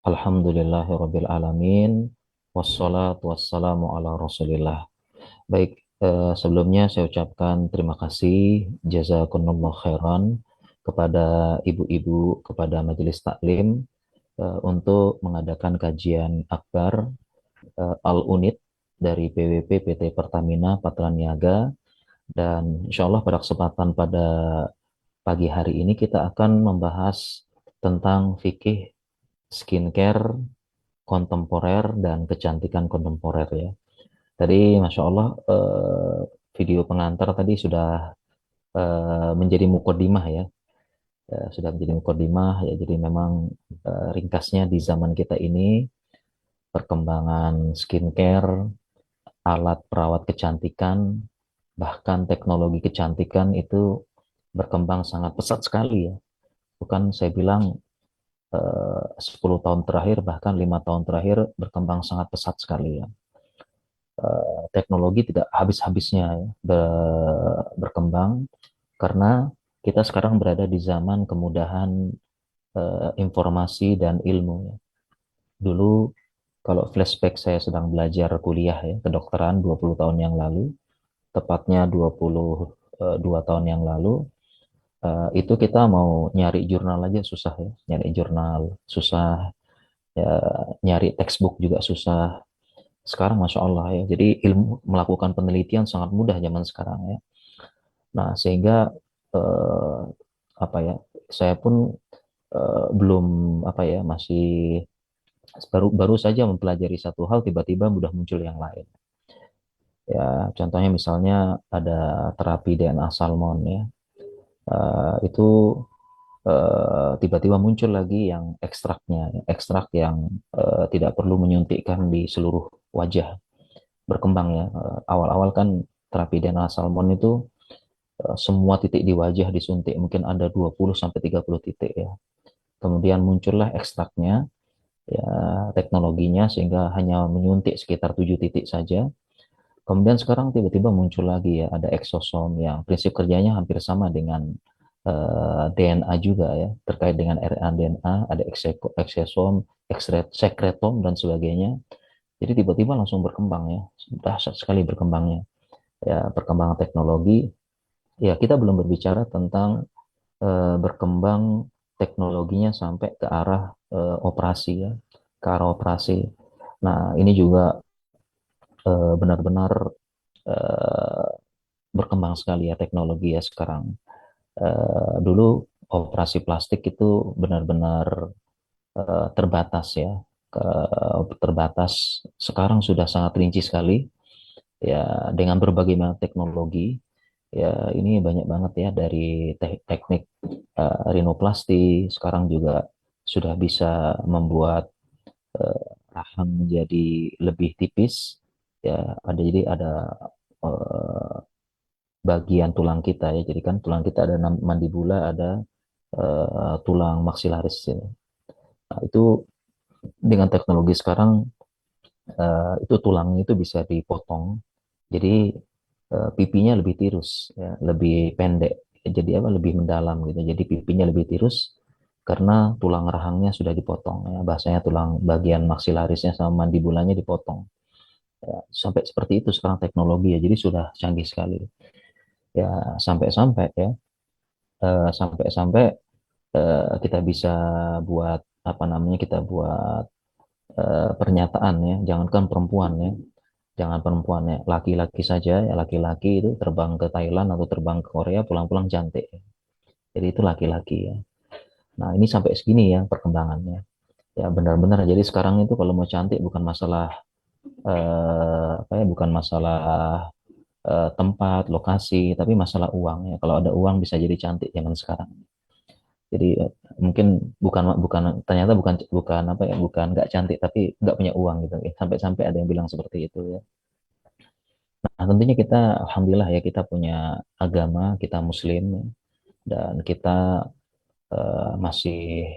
Alhamdulillahirabbil alamin wassalatu wassalamu ala Rasulillah. Baik, sebelumnya saya ucapkan terima kasih jazakumullah khairan kepada ibu-ibu, kepada majelis taklim untuk mengadakan kajian akbar Al-Unit dari PWP PT Pertamina Patraniaga, dan insya Allah pada kesempatan pada pagi hari ini kita akan membahas tentang fikih skincare kontemporer dan kecantikan kontemporer ya. Tadi Masya Allah, video pengantar tadi sudah menjadi mukodimah ya. Sudah menjadi mukodimah ya. Jadi memang ringkasnya di zaman kita ini perkembangan skincare, alat perawat kecantikan, bahkan teknologi kecantikan itu berkembang sangat pesat sekali ya. Bukan saya bilang 10 tahun terakhir, bahkan 5 tahun terakhir berkembang sangat pesat sekali ya. Teknologi tidak habis-habisnya ya, berkembang karena kita sekarang berada di zaman kemudahan informasi dan ilmu ya. Dulu kalau flashback saya sedang belajar kuliah ya, kedokteran 20 tahun yang lalu, tepatnya 22 tahun yang lalu, itu kita mau nyari jurnal aja susah ya, nyari jurnal susah, ya, nyari textbook juga susah. Sekarang Masya Allah ya, jadi ilmu melakukan penelitian sangat mudah zaman sekarang ya. Nah, sehingga eh, apa ya, saya pun belum apa ya, masih baru baru saja mempelajari satu hal, tiba-tiba mudah muncul yang lain. Ya, contohnya misalnya ada terapi DNA salmon ya. Itu tiba-tiba muncul lagi yang ekstraknya, ekstrak yang tidak perlu menyuntikkan di seluruh wajah, berkembang ya. Awal-awal kan terapi DNA salmon itu semua titik di wajah disuntik, mungkin ada 20 sampai 30 titik ya. Kemudian muncullah ekstraknya, ya, teknologinya sehingga hanya menyuntik sekitar 7 titik saja. Kemudian sekarang tiba-tiba muncul lagi ya, ada eksosom yang prinsip kerjanya hampir sama dengan DNA juga ya, terkait dengan RNA DNA, ada eksosom, sekretom dan sebagainya. Jadi tiba-tiba langsung berkembang ya, dahsyat sekali berkembangnya. Ya, perkembangan teknologi. Ya, kita belum berbicara tentang berkembang teknologinya sampai ke arah operasi ya, ke arah operasi. Nah, ini juga benar-benar eh, berkembang sekali ya teknologi ya sekarang. Dulu operasi plastik itu benar-benar terbatas ya, terbatas. Sekarang sudah sangat rinci sekali ya, dengan berbagai macam teknologi. Ya, ini banyak banget ya, dari teknik rinoplasti, sekarang juga sudah bisa membuat eh, rahang menjadi lebih tipis. Ya, jadi ada eh, bagian tulang kita ya. Jadi kan tulang kita ada mandibula, ada tulang maksilaris ya. Nah, itu dengan teknologi sekarang itu tulangnya itu bisa dipotong. Jadi pipinya lebih tirus ya, lebih pendek. Jadi apa? Lebih mendalam gitu. Jadi pipinya lebih tirus karena tulang rahangnya sudah dipotong ya. Bahasanya tulang bagian maksilarisnya sama mandibulanya dipotong. Ya, sampai seperti itu sekarang teknologi ya. Jadi sudah canggih sekali. Ya, sampai-sampai ya, sampai-sampai kita bisa buat apa namanya, kita buat pernyataan ya, jangankan perempuan ya, jangan perempuan ya, laki-laki saja ya, laki-laki itu terbang ke Thailand atau terbang ke Korea pulang-pulang cantik ya. Jadi itu laki-laki ya. Nah, ini sampai segini ya perkembangannya. Ya, benar-benar, jadi sekarang itu kalau mau cantik bukan masalah apa ya, bukan masalah tempat, lokasi, tapi masalah uang ya. Kalau ada uang bisa jadi cantik zaman sekarang. Jadi mungkin bukan bukan ternyata bukan bukan apa ya, bukan nggak cantik tapi nggak punya uang gitu ya. Sampai-sampai ada yang bilang seperti itu ya. Nah, tentunya kita alhamdulillah ya, kita punya agama, kita muslim ya, dan kita masih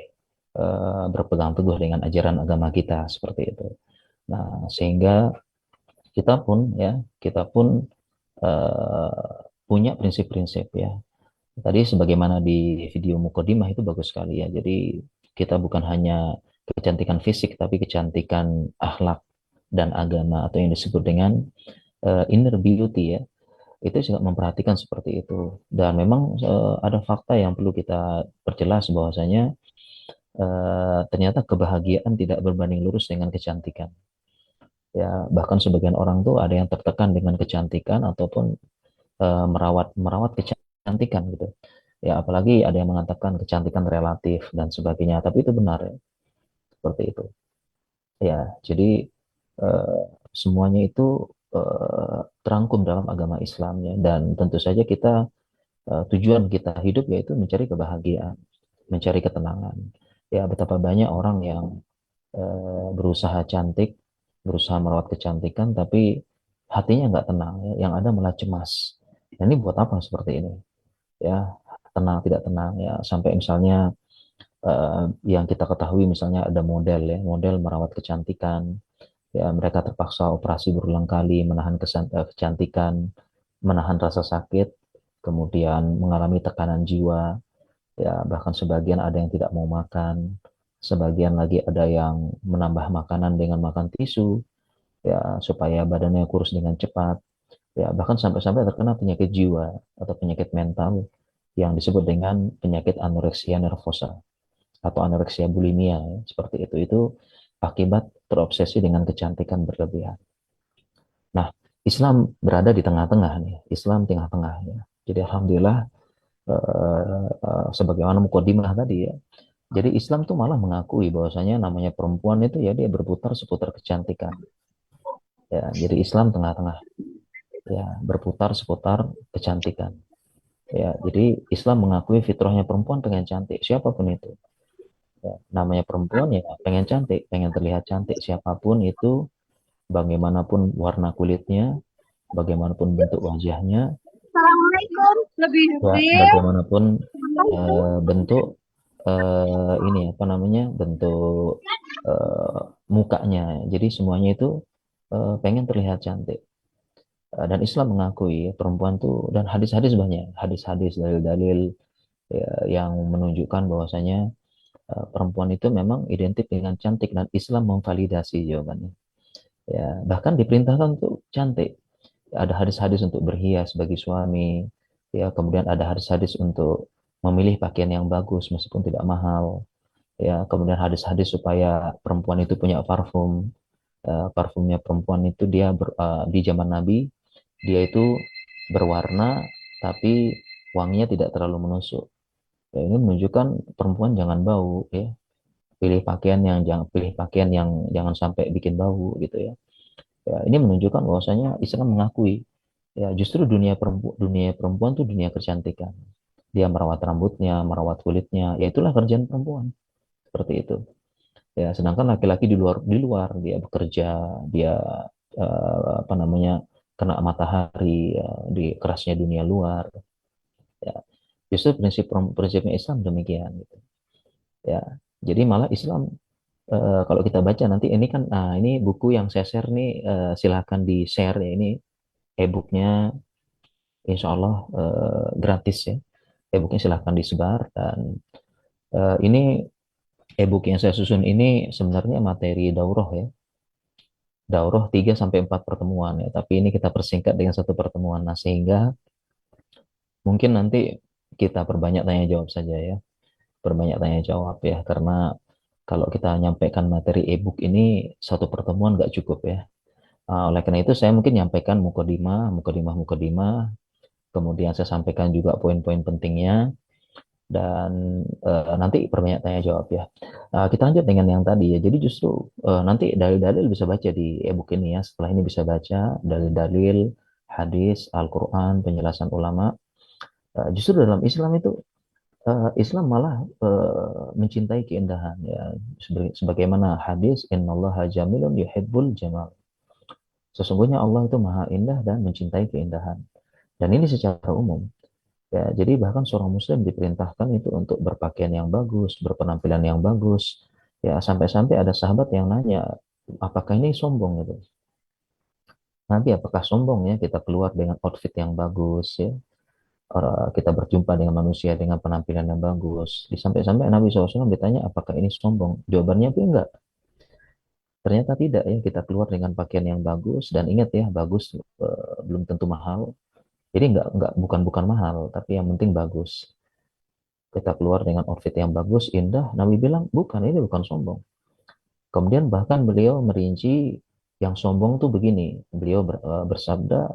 berpegang teguh dengan ajaran agama kita seperti itu. Nah, sehingga kita pun punya prinsip-prinsip ya. Tadi sebagaimana di video Mukodimah itu bagus sekali ya. Jadi kita bukan hanya kecantikan fisik, tapi kecantikan akhlak dan agama atau yang disebut dengan inner beauty ya. Itu juga memperhatikan seperti itu. Dan memang ada fakta yang perlu kita perjelas bahwasanya ternyata kebahagiaan tidak berbanding lurus dengan kecantikan. Ya, bahkan sebagian orang tuh ada yang tertekan dengan kecantikan ataupun merawat merawat kecantikan gitu. Ya, apalagi ada yang mengatakan kecantikan relatif dan sebagainya, tapi itu benar ya, seperti itu. Ya, jadi eh, semuanya itu terangkum dalam agama Islam ya, dan tentu saja kita tujuan kita hidup yaitu mencari kebahagiaan, mencari ketenangan. Ya, betapa banyak orang yang berusaha cantik, berusaha merawat kecantikan, tapi hatinya nggak tenang ya, yang ada malah cemas. Nah, ini buat apa seperti ini? Ya, tenang tidak tenang ya, sampai misalnya yang kita ketahui misalnya ada model ya, model merawat kecantikan, ya mereka terpaksa operasi berulang kali menahan kecantikan, menahan rasa sakit, kemudian mengalami tekanan jiwa, ya bahkan sebagian ada yang tidak mau makan, sebagian lagi ada yang menambah makanan dengan makan tisu, ya supaya badannya kurus dengan cepat, ya bahkan sampai-sampai terkena penyakit jiwa atau penyakit mental yang disebut dengan penyakit anoreksia nervosa atau anoreksia bulimia ya, seperti itu akibat terobsesi dengan kecantikan berlebihan. Nah, Islam berada di tengah-tengah nih, Islam tengah-tengah ya. Jadi alhamdulillah sebagaimana mukadimah tadi ya. Jadi Islam tuh malah mengakui bahwasanya namanya perempuan itu ya dia berputar seputar kecantikan. Ya, jadi Islam tengah-tengah ya, berputar seputar kecantikan. Ya, jadi Islam mengakui fitrahnya perempuan pengen cantik, siapapun itu. Ya, namanya perempuan ya pengen cantik, pengen terlihat cantik siapapun itu, bagaimanapun warna kulitnya, bagaimanapun bentuk wajahnya, Assalamualaikum. Lebih ya lebih. bagaimanapun bentuk ini apa namanya bentuk eh, mukanya. Jadi semuanya itu pengen terlihat cantik. Dan Islam mengakui perempuan tuh dan hadis-hadis banyak, hadis-hadis dalil-dalil ya, yang menunjukkan bahwasanya perempuan itu memang identik dengan cantik dan Islam memvalidasi jawabannya. Ya, bahkan diperintahkan untuk cantik. Ada hadis-hadis untuk berhias bagi suami, ya, kemudian ada hadis-hadis untuk memilih pakaian yang bagus meskipun tidak mahal, ya, kemudian hadis-hadis supaya perempuan itu punya parfum. Parfumnya perempuan itu di zaman Nabi dia itu berwarna tapi wanginya tidak terlalu menusuk. Ya, ini menunjukkan perempuan jangan bau ya, pilih pakaian yang jangan sampai bikin bau gitu ya. Ya, ini menunjukkan bahwasanya Islam mengakui ya justru dunia perempuan tuh dunia kecantikan. Dia merawat rambutnya, merawat kulitnya, ya itulah kerjaan perempuan. Seperti itu. Ya, sedangkan laki-laki di luar dia bekerja, dia apa namanya kena matahari ya, di kerasnya dunia luar. Ya, justru prinsipnya Islam demikian gitu. Ya, jadi malah Islam kalau kita baca nanti ini kan, nah ini buku yang saya share nih, silahkan di share ya ini e-booknya, insya Allah gratis ya. E-booknya silahkan disebar dan ini e-book yang saya susun ini sebenarnya materi daurah ya. Daurah 3 sampai 4 pertemuan ya, tapi ini kita persingkat dengan satu pertemuan. Nah, sehingga mungkin nanti kita perbanyak tanya jawab saja ya. Perbanyak tanya jawab ya, karena kalau kita nyampaikan materi e-book ini satu pertemuan nggak cukup ya. Oleh karena itu saya mungkin nyampaikan mukadimah, kemudian saya sampaikan juga poin-poin pentingnya dan nanti perbanyak tanya jawab ya. Kita lanjut dengan yang tadi ya. Jadi justru nanti dalil-dalil bisa baca di e-book ini ya. Setelah ini bisa baca dalil-dalil hadis, Al-Quran, penjelasan ulama. Justru dalam Islam itu Islam malah mencintai keindahan ya. Sebagaimana hadis innallaha jamilun yuhibbul jamal. Sesungguhnya Allah itu maha indah dan mencintai keindahan. Dan ini secara umum. Ya, jadi bahkan seorang muslim diperintahkan itu untuk berpakaian yang bagus, berpenampilan yang bagus. Ya, sampai-sampai ada sahabat yang nanya, apakah ini sombong gitu? Nanti apakah sombong ya kita keluar dengan outfit yang bagus ya? kita berjumpa dengan manusia dengan penampilan yang bagus. Sampai-sampai Nabi SAW ditanya apakah ini sombong. Jawabannya pun enggak. Ternyata tidak ya, kita keluar dengan pakaian yang bagus dan ingat ya, bagus belum tentu mahal. Jadi enggak bukan mahal, tapi yang penting bagus. Kita keluar dengan outfit yang bagus, indah. Nabi bilang, bukan, ini bukan sombong. Kemudian bahkan beliau merinci yang sombong tuh begini. Beliau bersabda,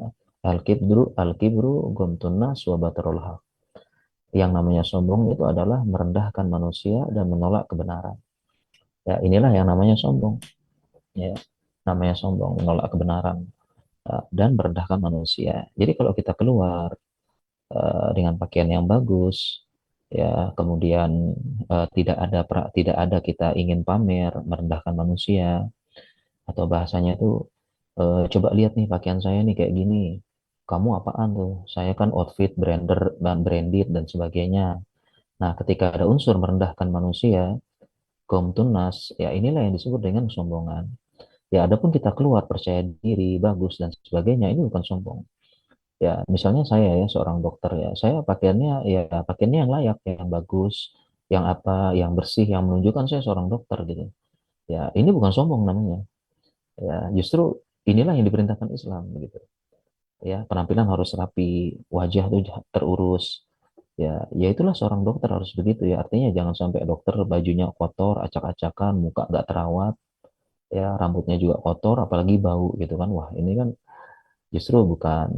al-kibru gomtun nas wa batarul haq. Yang namanya sombong itu adalah merendahkan manusia dan menolak kebenaran. Ya, inilah yang namanya sombong. Ya, namanya sombong, menolak kebenaran dan merendahkan manusia. Jadi kalau kita keluar dengan pakaian yang bagus, ya, kemudian tidak ada kita ingin pamer, merendahkan manusia, atau bahasanya itu coba lihat nih pakaian saya nih kayak gini. Kamu apaan tuh? Saya kan outfit branded dan sebagainya. Nah, ketika ada unsur merendahkan manusia, kaum tunas, ya inilah yang disebut dengan kesombongan. Ya, adapun kita keluar percaya diri, bagus dan sebagainya, ini bukan sombong. Ya, misalnya saya ya seorang dokter ya, saya pakaiannya yang layak, yang bagus, yang apa, yang bersih, yang menunjukkan saya seorang dokter gitu. Ya, ini bukan sombong namanya. Ya, justru inilah yang diperintahkan Islam gitu. Ya, penampilan harus rapi, wajah tuh terurus. Ya itulah seorang dokter harus begitu ya. Artinya jangan sampai dokter bajunya kotor, acak-acakan, muka nggak terawat, ya rambutnya juga kotor, apalagi bau gitu kan. Wah, ini kan justru bukan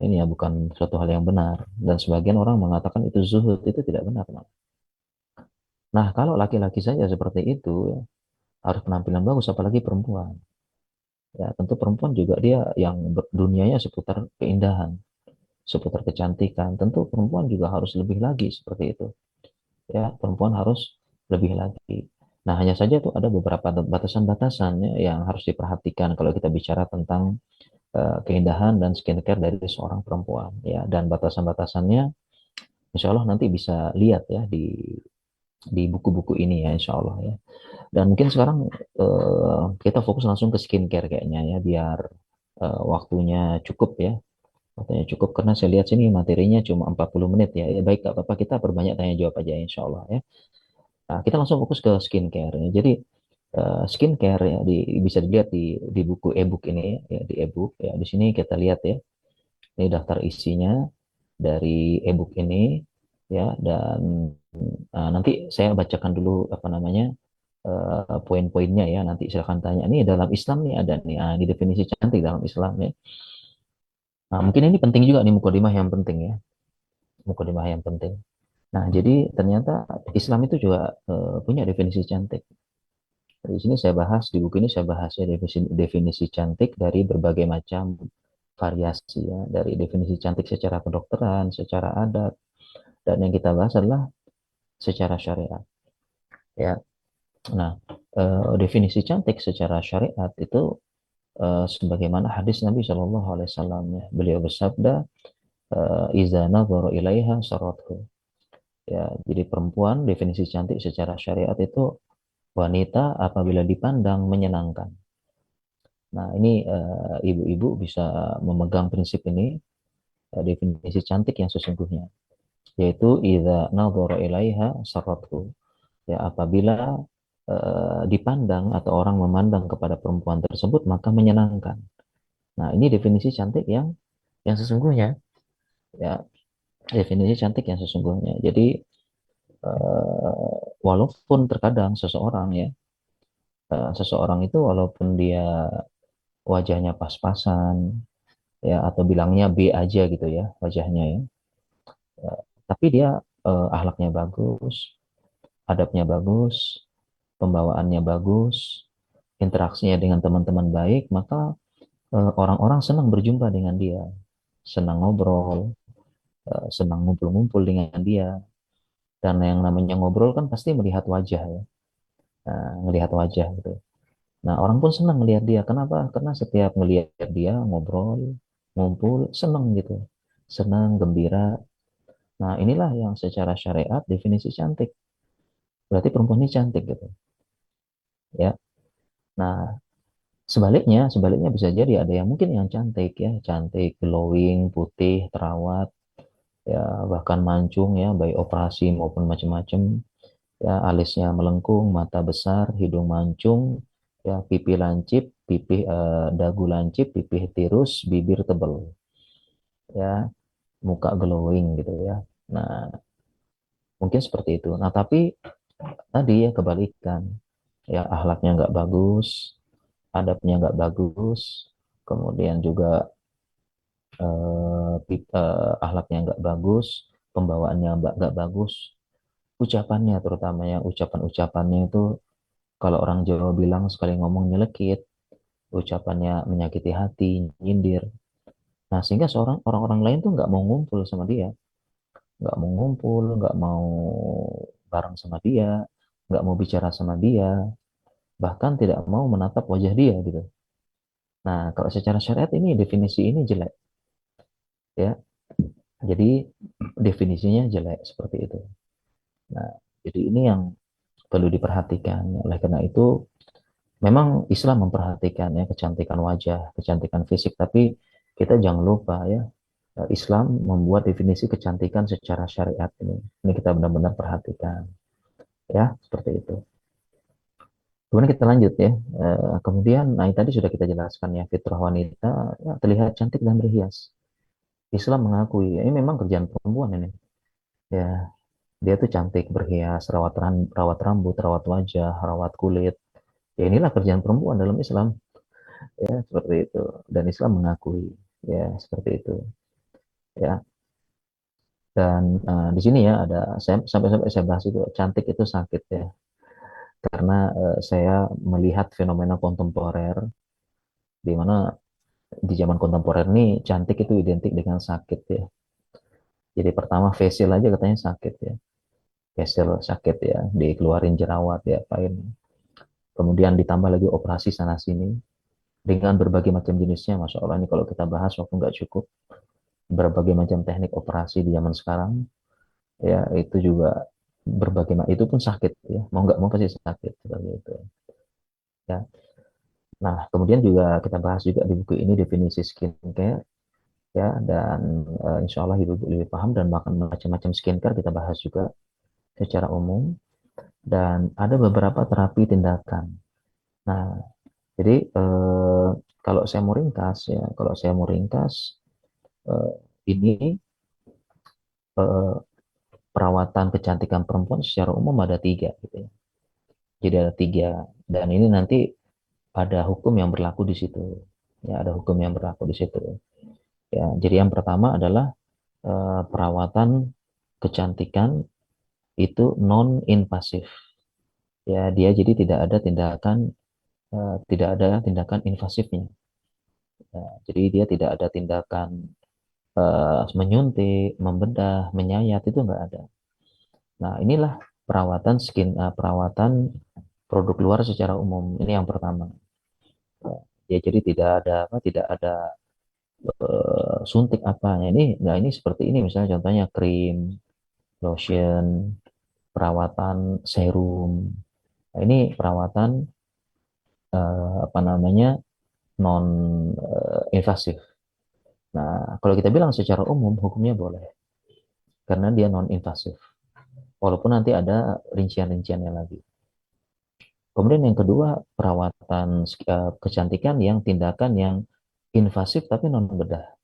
ini ya, bukan suatu hal yang benar. Dan sebagian orang mengatakan itu zuhud, itu tidak benar. Nah, kalau laki-laki saja seperti itu, ya, harus penampilan bagus, apalagi perempuan. Ya, tentu perempuan juga dia yang dunianya seputar keindahan, seputar kecantikan. Tentu perempuan juga harus lebih lagi seperti itu. Ya, perempuan harus lebih lagi. Nah, hanya saja tuh ada beberapa batasan-batasan ya, yang harus diperhatikan kalau kita bicara tentang keindahan dan skincare dari seorang perempuan ya, dan batasan-batasannya insya Allah nanti bisa lihat ya di buku-buku ini ya insya Allah ya. Dan mungkin sekarang kita fokus langsung ke skincare kayaknya ya, biar waktunya cukup ya. Waktunya cukup karena saya lihat sini materinya cuma 40 menit ya. Ya baik, gak apa-apa, kita perbanyak tanya jawab aja insya Allah ya. Nah, kita langsung fokus ke skincare ya. Jadi skincare ya bisa dilihat di buku e-book ini ya, di e-book ya. Di sini kita lihat ya. Ini daftar isinya dari e-book ini ya, dan nanti saya bacakan dulu apa namanya poin-poinnya ya. Nanti silakan tanya. Ini dalam Islam nih ada nih, ini definisi cantik dalam Islam ya. Nah, mungkin ini penting juga nih, mukadimah yang penting ya, mukadimah yang penting. Nah, jadi ternyata Islam itu juga punya definisi cantik. Di sini saya bahas, di buku ini saya bahas ya definisi cantik dari berbagai macam variasi ya, dari definisi cantik secara kedokteran, secara adat, dan yang kita bahas adalah secara syariat. Ya, nah definisi cantik secara syariat itu sebagaimana hadis Nabi Shallallahu Alaihi Wasallam ya, beliau bersabda, "Iza nadhara ilaiha sarathu." Ya, jadi perempuan definisi cantik secara syariat itu wanita apabila dipandang menyenangkan. Nah, ini ibu-ibu bisa memegang prinsip ini, definisi cantik yang sesungguhnya, yaitu idza nadhara ilaiha sarathu. Ya, apabila dipandang atau orang memandang kepada perempuan tersebut maka menyenangkan. Nah, ini definisi cantik yang sesungguhnya ya, definisi cantik yang sesungguhnya. Jadi walaupun terkadang seseorang itu walaupun dia wajahnya pas-pasan ya, atau bilangnya B aja gitu ya wajahnya ya, tapi dia akhlaknya bagus, adabnya bagus, pembawaannya bagus, interaksinya dengan teman-teman baik, maka orang-orang senang berjumpa dengan dia, senang ngobrol, senang ngumpul-ngumpul dengan dia. Dan yang namanya ngobrol kan pasti melihat wajah ya, melihat wajah gitu. Nah, orang pun senang melihat dia. Kenapa? Karena setiap melihat dia ngobrol, ngumpul, senang gitu. Senang, gembira. Nah, inilah yang secara syariat definisi cantik. Berarti perempuan ini cantik gitu. Ya. Nah, sebaliknya bisa jadi ada yang mungkin yang cantik ya, cantik, glowing, putih, terawat, ya bahkan mancung ya, baik operasi maupun macam-macam, ya alisnya melengkung, mata besar, hidung mancung, ya pipi lancip, dagu lancip, pipih tirus, bibir tebal, ya muka glowing gitu ya. Nah, mungkin seperti itu. Nah, tapi tadi ya kebalikan, ya akhlaknya nggak bagus, adabnya nggak bagus, kemudian juga akhlaknya nggak bagus, pembawaannya nggak bagus, ucapannya terutama ya ucapan-ucapannya itu kalau orang Jawa bilang sekali ngomong nyelekit, ucapannya menyakiti hati, nyindir. Nah, sehingga orang-orang lain tuh nggak mau ngumpul sama dia, nggak mau ngumpul, nggak mau bareng sama dia, nggak mau bicara sama dia, bahkan tidak mau menatap wajah dia gitu. Nah, kalau secara syariat ini definisi ini jelek ya. Jadi definisinya jelek seperti itu. Nah, jadi ini yang perlu diperhatikan. Oleh karena itu, memang Islam memperhatikan ya kecantikan wajah, kecantikan fisik, tapi kita jangan lupa ya, Islam membuat definisi kecantikan secara syariat ini. Ini kita benar-benar perhatikan ya, seperti itu. Kemudian kita lanjut ya. Kemudian, nah ini tadi sudah kita jelaskan ya, fitrah wanita ya, terlihat cantik dan berhias. Islam mengakui ya, ini memang kerjaan perempuan ini. Ya, dia tuh cantik, berhias, rawat rambut, rawat wajah, rawat kulit. Ya inilah kerjaan perempuan dalam Islam. Ya, seperti itu. Dan Islam mengakui ya seperti itu. Ya. Dan di sini ya ada sampai-sampai saya bahas itu cantik itu sakit ya. Karena saya melihat fenomena kontemporer di mana di zaman kontemporer ini cantik itu identik dengan sakit ya. Jadi pertama facial aja katanya sakit ya. Facial sakit ya, dikeluarin jerawat ya, apain. Kemudian ditambah lagi operasi sana sini dengan berbagai macam jenisnya. Masya Allah ini kalau kita bahas waktu nggak cukup. Berbagai macam teknik operasi di zaman sekarang ya itu juga berbagai macam itu pun sakit ya. Mau nggak mau pasti sakit seperti itu. Ya. Nah, kemudian juga kita bahas juga di buku ini definisi skincare ya dan insya Allah ibu lebih paham dan bahkan macam-macam skincare kita bahas juga secara umum dan ada beberapa terapi tindakan. Nah, jadi kalau saya mau ringkas ya, kalau saya mau ringkas eh, ini eh, perawatan kecantikan perempuan secara umum ada tiga gitu ya. Jadi ada tiga dan ini nanti ada hukum yang berlaku di situ. Ya, ada hukum yang berlaku di situ. Ya, jadi yang pertama adalah perawatan kecantikan itu non invasif. Ya, dia jadi tidak ada tindakan invasifnya. Ya, jadi dia tidak ada tindakan menyuntik, membedah, menyayat itu enggak ada. Nah, inilah perawatan produk luar secara umum. Ini yang pertama. Ya, jadi tidak ada apa, tidak ada suntik apa. Nah, ini seperti ini misalnya contohnya krim, lotion, perawatan serum. Nah, ini perawatan apa namanya non invasif. Nah, kalau kita bilang secara umum hukumnya boleh karena dia non invasif. Walaupun nanti ada rincian-rinciannya lagi. Kemudian yang kedua perawatan kecantikan yang tindakan yang invasif tapi non bedah.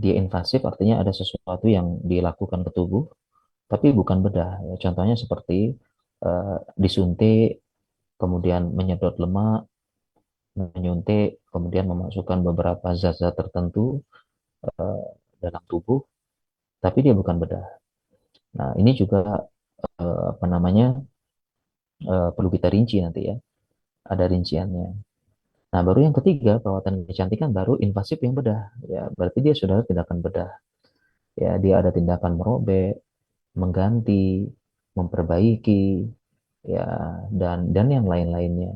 Dia invasif artinya ada sesuatu yang dilakukan ke tubuh tapi bukan bedah. Ya, contohnya seperti disuntik, kemudian menyedot lemak, menyuntik, kemudian memasukkan beberapa zat-zat tertentu eh, dalam tubuh, tapi dia bukan bedah. Nah, ini juga apa namanya perlu kita rinci nanti ya, ada rinciannya. Nah, baru yang ketiga perawatan kecantikan baru invasif yang bedah. Ya, berarti dia sudah ada tindakan bedah. Ya, dia ada tindakan merobek, mengganti, memperbaiki, ya dan yang lain-lainnya.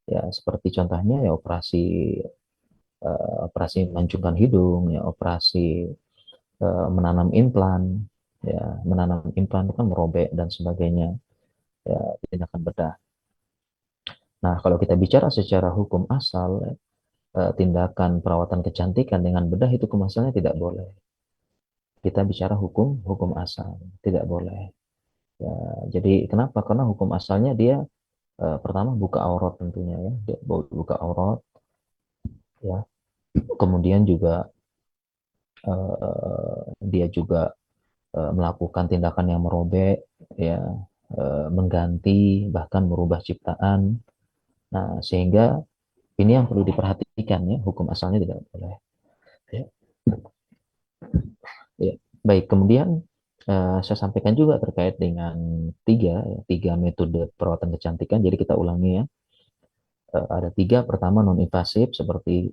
Ya, seperti contohnya ya operasi mancungkan hidung, ya operasi menanam implan, ya menanam implan itu kan merobek dan sebagainya, ya tindakan bedah. Nah, kalau kita bicara secara hukum asal, tindakan perawatan kecantikan dengan bedah itu kemasannya tidak boleh, kita bicara hukum hukum asal, tidak boleh. Ya, jadi kenapa? Karena hukum asalnya dia pertama buka aurat tentunya ya, dia buka aurat ya. Kemudian juga dia juga melakukan tindakan yang merobek ya, mengganti bahkan merubah ciptaan. Nah, sehingga ini yang perlu diperhatikan ya, hukum asalnya tidak boleh. Ya, ya. Baik, kemudian saya sampaikan juga terkait dengan tiga metode perawatan kecantikan. Jadi kita ulangi ya. Ada tiga. Pertama non-invasif seperti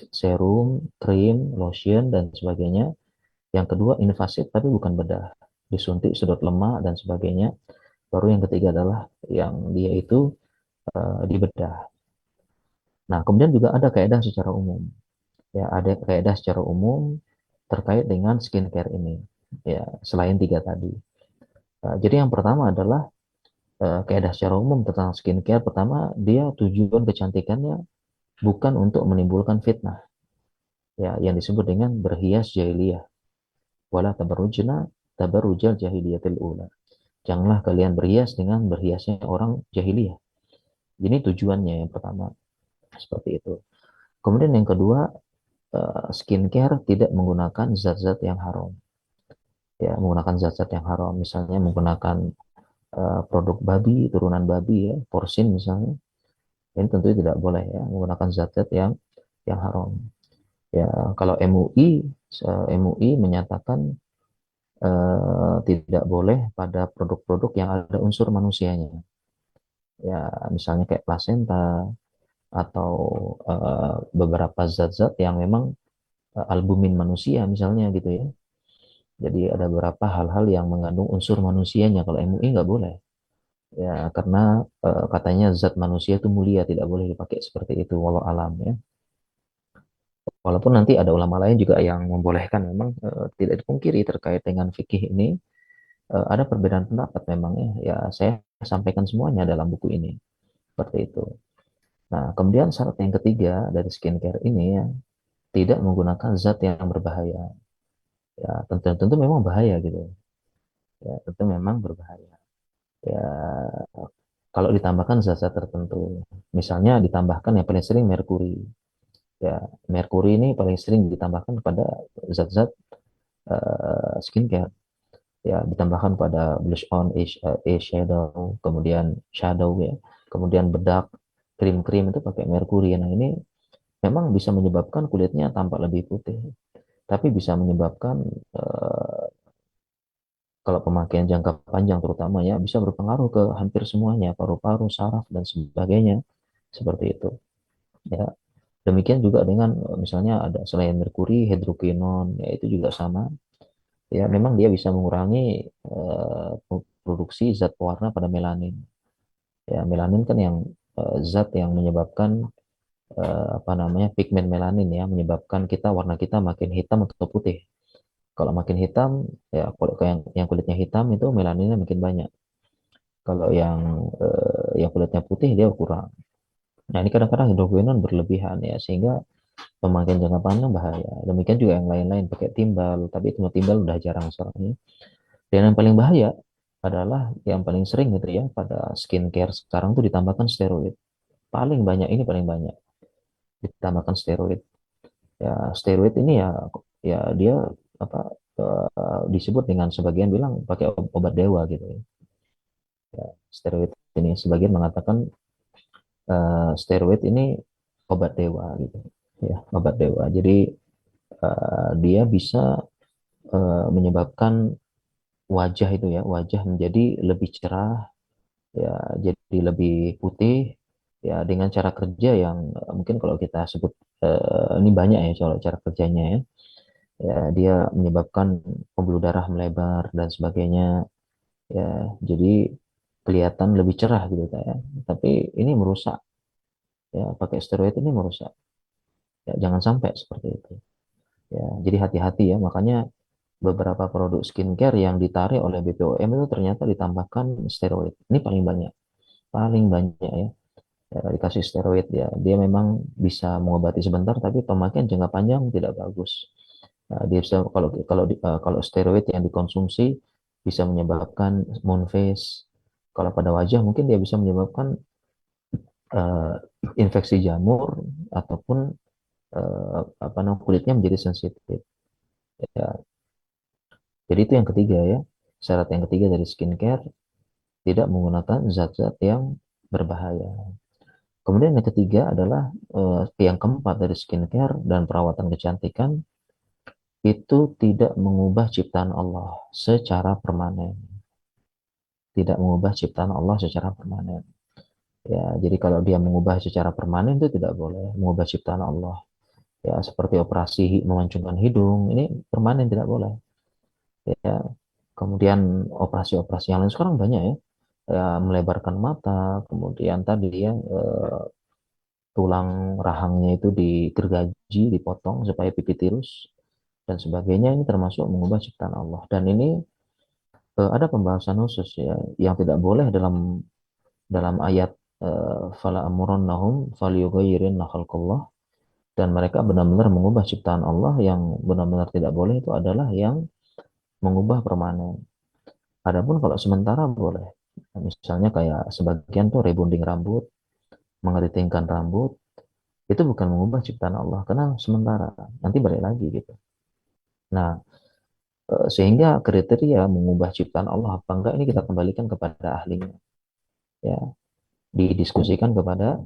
serum, krim, lotion dan sebagainya. Yang kedua invasif tapi bukan bedah, disuntik sudut lemak dan sebagainya. Baru yang ketiga adalah yang dia itu di bedah. Nah, kemudian juga ada kaidah secara umum. Ya, ada kaidah secara umum terkait dengan skincare ini. Ya, selain tiga tadi. Jadi yang pertama adalah kaidah secara umum tentang skincare. Pertama, dia tujuan kecantikannya bukan untuk menimbulkan fitnah. Ya, yang disebut dengan berhias jahiliyah. Wala tabarrujna tabarrujal jahiliyatil ula. Janganlah kalian berhias dengan berhiasnya orang jahiliyah. Ini tujuannya yang pertama. Seperti itu. Kemudian yang kedua, skincare tidak menggunakan zat-zat yang haram. Ya, menggunakan zat-zat yang haram. Misalnya menggunakan produk babi, turunan babi ya, porsin misalnya. Ini tentu tidak boleh ya, menggunakan zat-zat yang haram. Ya, kalau MUI menyatakan tidak boleh pada produk-produk yang ada unsur manusianya. Ya, misalnya kayak plasenta atau beberapa zat-zat yang memang albumin manusia misalnya gitu ya. Jadi ada beberapa hal-hal yang mengandung unsur manusianya. Kalau MUI nggak boleh. Ya, karena katanya zat manusia itu mulia, tidak boleh dipakai seperti itu. Walau alam ya. Walaupun nanti ada ulama lain juga yang membolehkan, memang tidak dipungkiri terkait dengan fikih ini ada perbedaan pendapat memang ya. Ya, saya sampaikan semuanya dalam buku ini. Seperti itu. Nah, kemudian syarat yang ketiga dari skincare ini ya, tidak menggunakan zat yang berbahaya. Ya, tentu memang bahaya gitu. Ya, tentu memang berbahaya. Ya, kalau ditambahkan zat-zat tertentu, misalnya ditambahkan yang paling sering merkuri. Ya, merkuri ini paling sering ditambahkan pada zat-zat skincare. Ya, ditambahkan pada blush on, eyeshadow, kemudian shadow ya, kemudian bedak, krim-krim itu pakai merkuri. Nah, ini memang bisa menyebabkan kulitnya tampak lebih putih, tapi bisa menyebabkan kalau pemakaian jangka panjang terutama ya bisa berpengaruh ke hampir semuanya, paru-paru, saraf dan sebagainya seperti itu. Ya, demikian juga dengan misalnya ada selain merkuri, hidrokinon, ya itu juga sama. Ya, memang dia bisa mengurangi produksi zat pewarna pada melanin. Ya, melanin kan yang zat yang menyebabkan apa namanya pigmen melanin ya, menyebabkan kita warna kita makin hitam atau putih. Kalau makin hitam, ya kalau yang kulitnya hitam itu melaninnya makin banyak. Kalau yang kulitnya putih dia kurang. Nah, ini kadang-kadang hidrokuinon berlebihan ya, sehingga pemakaian jangka panjang bahaya. Demikian juga yang lain-lain pakai timbal, tapi itu timbal udah jarang sekarang ya. Dan yang paling bahaya adalah yang paling sering gitu ya pada skincare sekarang tuh ditambahkan steroid. Paling banyak ini paling banyak ditambahkan steroid. Ya, steroid ini ya ya dia apa disebut dengan sebagian bilang pakai obat dewa gitu ya. Ya, steroid ini sebagian mengatakan steroid ini obat dewa gitu ya, obat dewa. Jadi dia bisa menyebabkan wajah itu ya, wajah menjadi lebih cerah ya, jadi lebih putih ya, dengan cara kerja yang mungkin kalau kita sebut ini banyak ya kalau cara kerjanya ya. Ya, dia menyebabkan pembuluh darah melebar dan sebagainya ya, jadi kelihatan lebih cerah gitu ya. Tapi ini merusak ya, pakai steroid ini merusak. Ya, jangan sampai seperti itu. Ya, jadi hati-hati ya. Makanya beberapa produk skincare yang ditarik oleh BPOM itu ternyata ditambahkan steroid. Ini paling banyak ya. Ya, dikasih steroid ya. Dia memang bisa mengobati sebentar, tapi pemakaian jangka panjang tidak bagus. Dia bisa kalau steroid yang dikonsumsi bisa menyebabkan moon face. Kalau pada wajah mungkin dia bisa menyebabkan eh, infeksi jamur ataupun apa namanya kulitnya menjadi sensitif. Ya, jadi itu yang ketiga ya. Syarat yang ketiga dari skincare tidak menggunakan zat-zat yang berbahaya. Kemudian yang ketiga adalah yang keempat dari skincare dan perawatan kecantikan itu tidak mengubah ciptaan Allah secara permanen. Tidak mengubah ciptaan Allah secara permanen. Ya, jadi kalau dia mengubah secara permanen itu tidak boleh mengubah ciptaan Allah. Ya, seperti operasi memancungkan hidung, ini permanen tidak boleh. Ya, kemudian operasi-operasi yang lain sekarang banyak ya. Ya, melebarkan mata, kemudian tadi ya tulang rahangnya itu digergaji, dipotong supaya pipi tirus dan sebagainya ini termasuk mengubah ciptaan Allah. Dan ini ada pembahasan khusus ya yang tidak boleh dalam ayat fala amurannahum falyughayyirunna khalqallah dan mereka benar-benar mengubah ciptaan Allah yang benar-benar tidak boleh itu adalah yang mengubah permanen. Adapun kalau sementara boleh. Misalnya kayak sebagian tuh rebonding rambut, mengeritingkan rambut, itu bukan mengubah ciptaan Allah karena sementara, nanti balik lagi gitu. Nah, sehingga kriteria mengubah ciptaan Allah apa enggak ini kita kembalikan kepada ahlinya, ya, didiskusikan kepada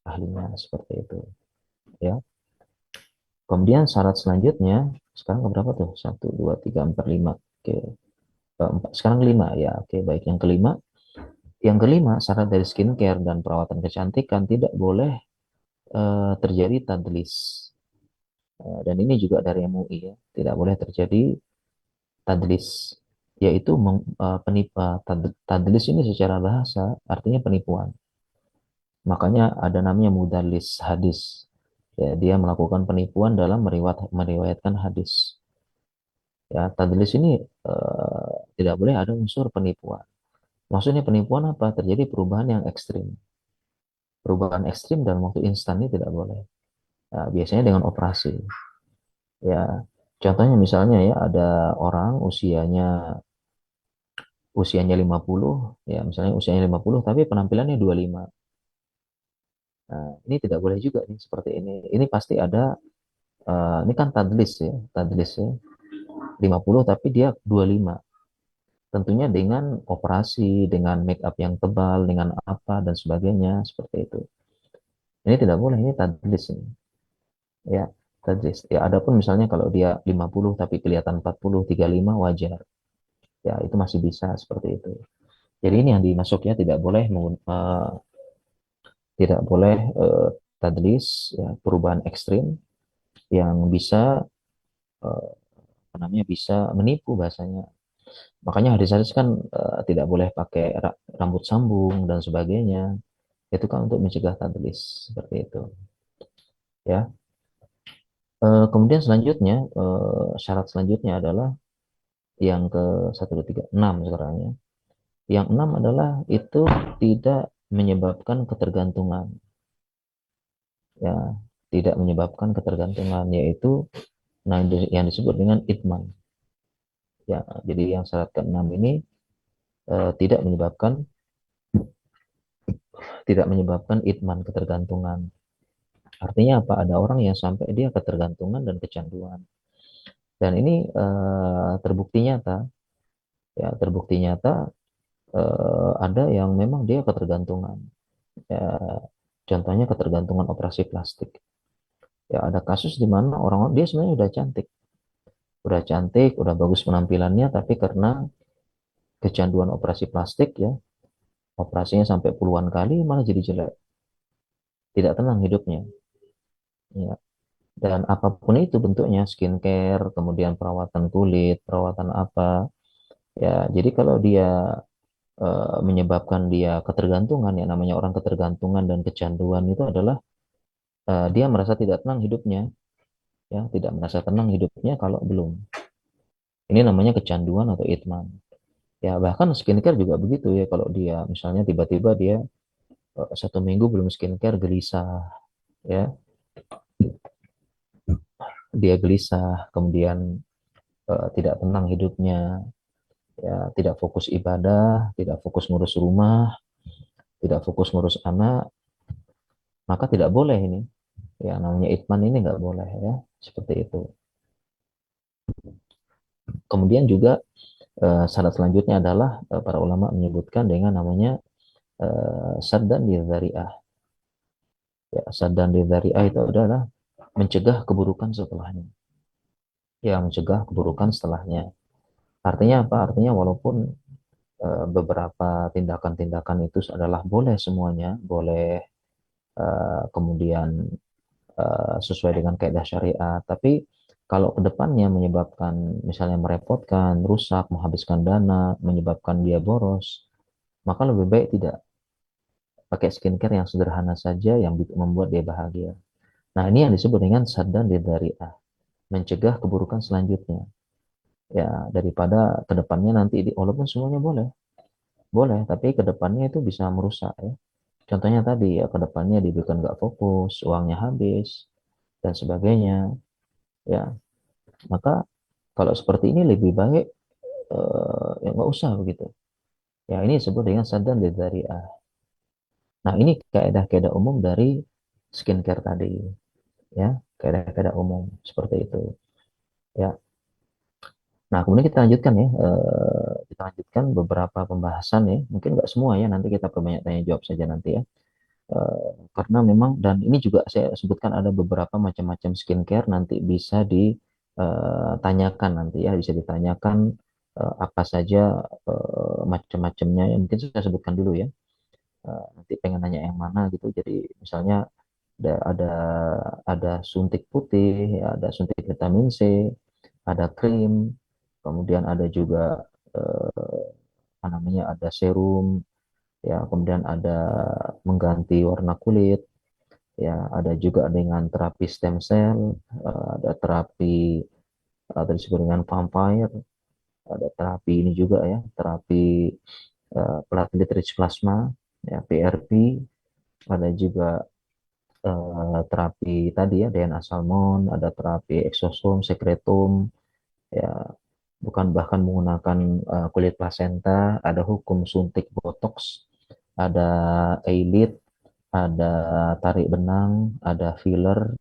ahlinya seperti itu, ya. Kemudian syarat selanjutnya, sekarang berapa tuh? Satu, dua, tiga, empat, lima. Oke, sekarang lima ya. Oke, baik. Yang kelima, syarat dari skincare dan perawatan kecantikan tidak boleh terjadi tadlis. Dan ini juga dari MUI ya, tidak boleh terjadi tadlis, yaitu tadlis ini secara bahasa artinya penipuan. Makanya ada namanya mudallis hadis. Ya, dia melakukan penipuan dalam meriwayatkan hadis. Ya, tadlis ini tidak boleh ada unsur penipuan. Maksudnya penipuan apa? Terjadi perubahan yang ekstrim. Perubahan ekstrim dalam waktu instan ini tidak boleh. Ya, biasanya dengan operasi. Ya, contohnya misalnya ya ada orang usianya 50, ya misalnya usianya 50 tapi penampilannya 25. Nah, ini tidak boleh juga nih seperti ini. Ini pasti ada ini kan tadlis ya. 50 tapi dia 25. Tentunya dengan operasi, dengan make up yang tebal, dengan apa dan sebagainya seperti itu. Ini tidak boleh, ini tadlis ini. Ya, tadlis. Ya, adapun misalnya kalau dia 50 tapi kelihatan 40, 35 wajar. Ya, itu masih bisa seperti itu. Jadi ini yang dimasuk ya tidak boleh tadlis ya, perubahan ekstrim yang bisa eh, apa namanya bisa menipu bahasanya. Makanya hadis-hadis kan tidak boleh pakai rambut sambung dan sebagainya. Itu kan untuk mencegah tadlis seperti itu. Ya. Kemudian selanjutnya syarat selanjutnya adalah yang ke satu, dua, tiga, enam sekarang ya. Yang enam adalah itu tidak menyebabkan ketergantungan. Ya, tidak menyebabkan ketergantungan yaitu yang disebut dengan itman. Ya, jadi yang syarat keenam ini tidak menyebabkan itman ketergantungan. Artinya apa? Ada orang yang sampai dia ketergantungan dan kecanduan. Dan ini terbukti nyata, ya terbukti nyata ada yang memang dia ketergantungan. Ya, contohnya ketergantungan operasi plastik. Ya ada kasus di mana orang dia sebenarnya udah cantik, udah bagus penampilannya, tapi karena kecanduan operasi plastik ya, operasinya sampai puluhan kali malah jadi jelek, tidak tenang hidupnya. Ya. Dan apapun itu bentuknya, skincare, kemudian perawatan kulit, perawatan apa, ya. Jadi kalau dia menyebabkan dia ketergantungan, ya namanya orang ketergantungan dan kecanduan itu adalah dia merasa tidak tenang hidupnya, ya, tidak merasa tenang hidupnya kalau belum. Ini namanya kecanduan atau itman. Ya bahkan skincare juga begitu ya. Kalau dia misalnya tiba-tiba dia 1 minggu belum skincare gelisah, ya dia gelisah, kemudian tidak tenang hidupnya, ya tidak fokus ibadah, tidak fokus ngurus rumah, tidak fokus ngurus anak, maka tidak boleh ini. Ya namanya itman ini nggak boleh ya, seperti itu. Kemudian juga syarat selanjutnya adalah para ulama menyebutkan dengan namanya saddan lidzari'ah. Ya, saddan lidzari'ah itu adalah mencegah keburukan setelahnya. Ya, mencegah keburukan setelahnya. Artinya apa? Artinya walaupun beberapa tindakan-tindakan itu adalah boleh semuanya, boleh kemudian sesuai dengan kaidah syariat, tapi kalau kedepannya menyebabkan misalnya merepotkan, rusak, menghabiskan dana, menyebabkan dia boros, maka lebih baik tidak pakai skincare yang sederhana saja yang membuat dia bahagia. Nah, ini yang disebut dengan saddan lidzari'ah, mencegah keburukan selanjutnya. Ya, daripada kedepannya nanti, walaupun semuanya boleh, boleh, tapi kedepannya itu bisa merusak ya. Contohnya tadi ya, kedepannya dibikin nggak fokus, uangnya habis, dan sebagainya. Ya, maka kalau seperti ini lebih baik ya nggak usah begitu. Ya, ini disebut dengan saddan lidzari'ah. Nah, ini kaidah-kaidah umum dari skincare tadi. Ya, kaidah-kaidah umum seperti itu. Ya. Nah, kemudian kita lanjutkan ya, kita lanjutkan beberapa pembahasan ya. Mungkin nggak semua ya, nanti kita perbanyak tanya jawab saja nanti ya. Karena memang, dan ini juga saya sebutkan ada beberapa macam-macam skincare nanti bisa ditanyakan nanti ya, bisa ditanyakan apa saja macam-macamnya ya. Mungkin saya sebutkan dulu ya. Nanti pengen nanya yang mana gitu. Jadi misalnya ada ada ada suntik putih, ya, ada suntik vitamin C, ada krim, kemudian ada juga apa namanya, ada serum, ya, kemudian ada mengganti warna kulit, ya, ada juga dengan terapi stem cell, ada terapi tadi disebut dengan vampire, ada terapi ini juga ya, terapi platelet rich plasma, ya, PRP, ada juga terapi tadi ya DNA salmon, ada terapi exosome, secretum, ya, bukan bahkan menggunakan kulit plasenta, ada hukum suntik botox, ada eyelid, ada tarik benang, ada filler,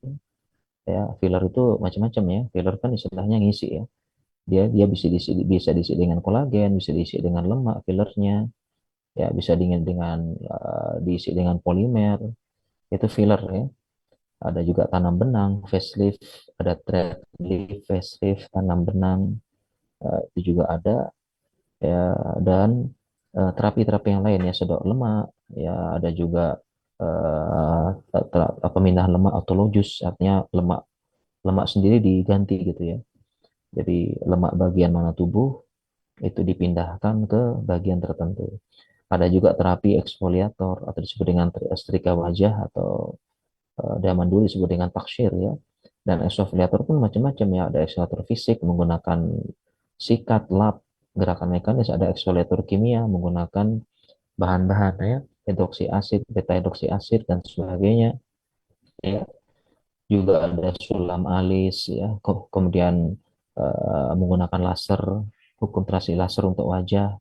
ya, filler itu macam-macam ya. Filler kan istilahnya ngisi ya. Dia bisa diisi dengan kolagen, bisa diisi dengan lemak fillernya, ya, bisa diisi dengan polimer. Itu filler ya. Ada juga tanam benang, facelift, ada thread lift, facelift, tanam benang, itu juga ada ya, dan terapi-terapi yang lain ya, sedok lemak, ya, ada juga pemindahan lemak autologus, artinya lemak lemak sendiri diganti gitu ya. Jadi lemak bagian mana tubuh itu dipindahkan ke bagian tertentu. Ada juga terapi eksfoliator atau disebut dengan setrika wajah, atau zaman dulu disebut dengan taksir ya. Dan eksfoliator pun macam-macam ya, ada eksfoliator fisik menggunakan sikat, lap, gerakan mekanis, ada eksfoliator kimia menggunakan bahan-bahan ya, hidroksi asid, beta hidroksi asid dan sebagainya ya. Juga ada sulam alis ya, kemudian menggunakan laser, hukum trasi laser untuk wajah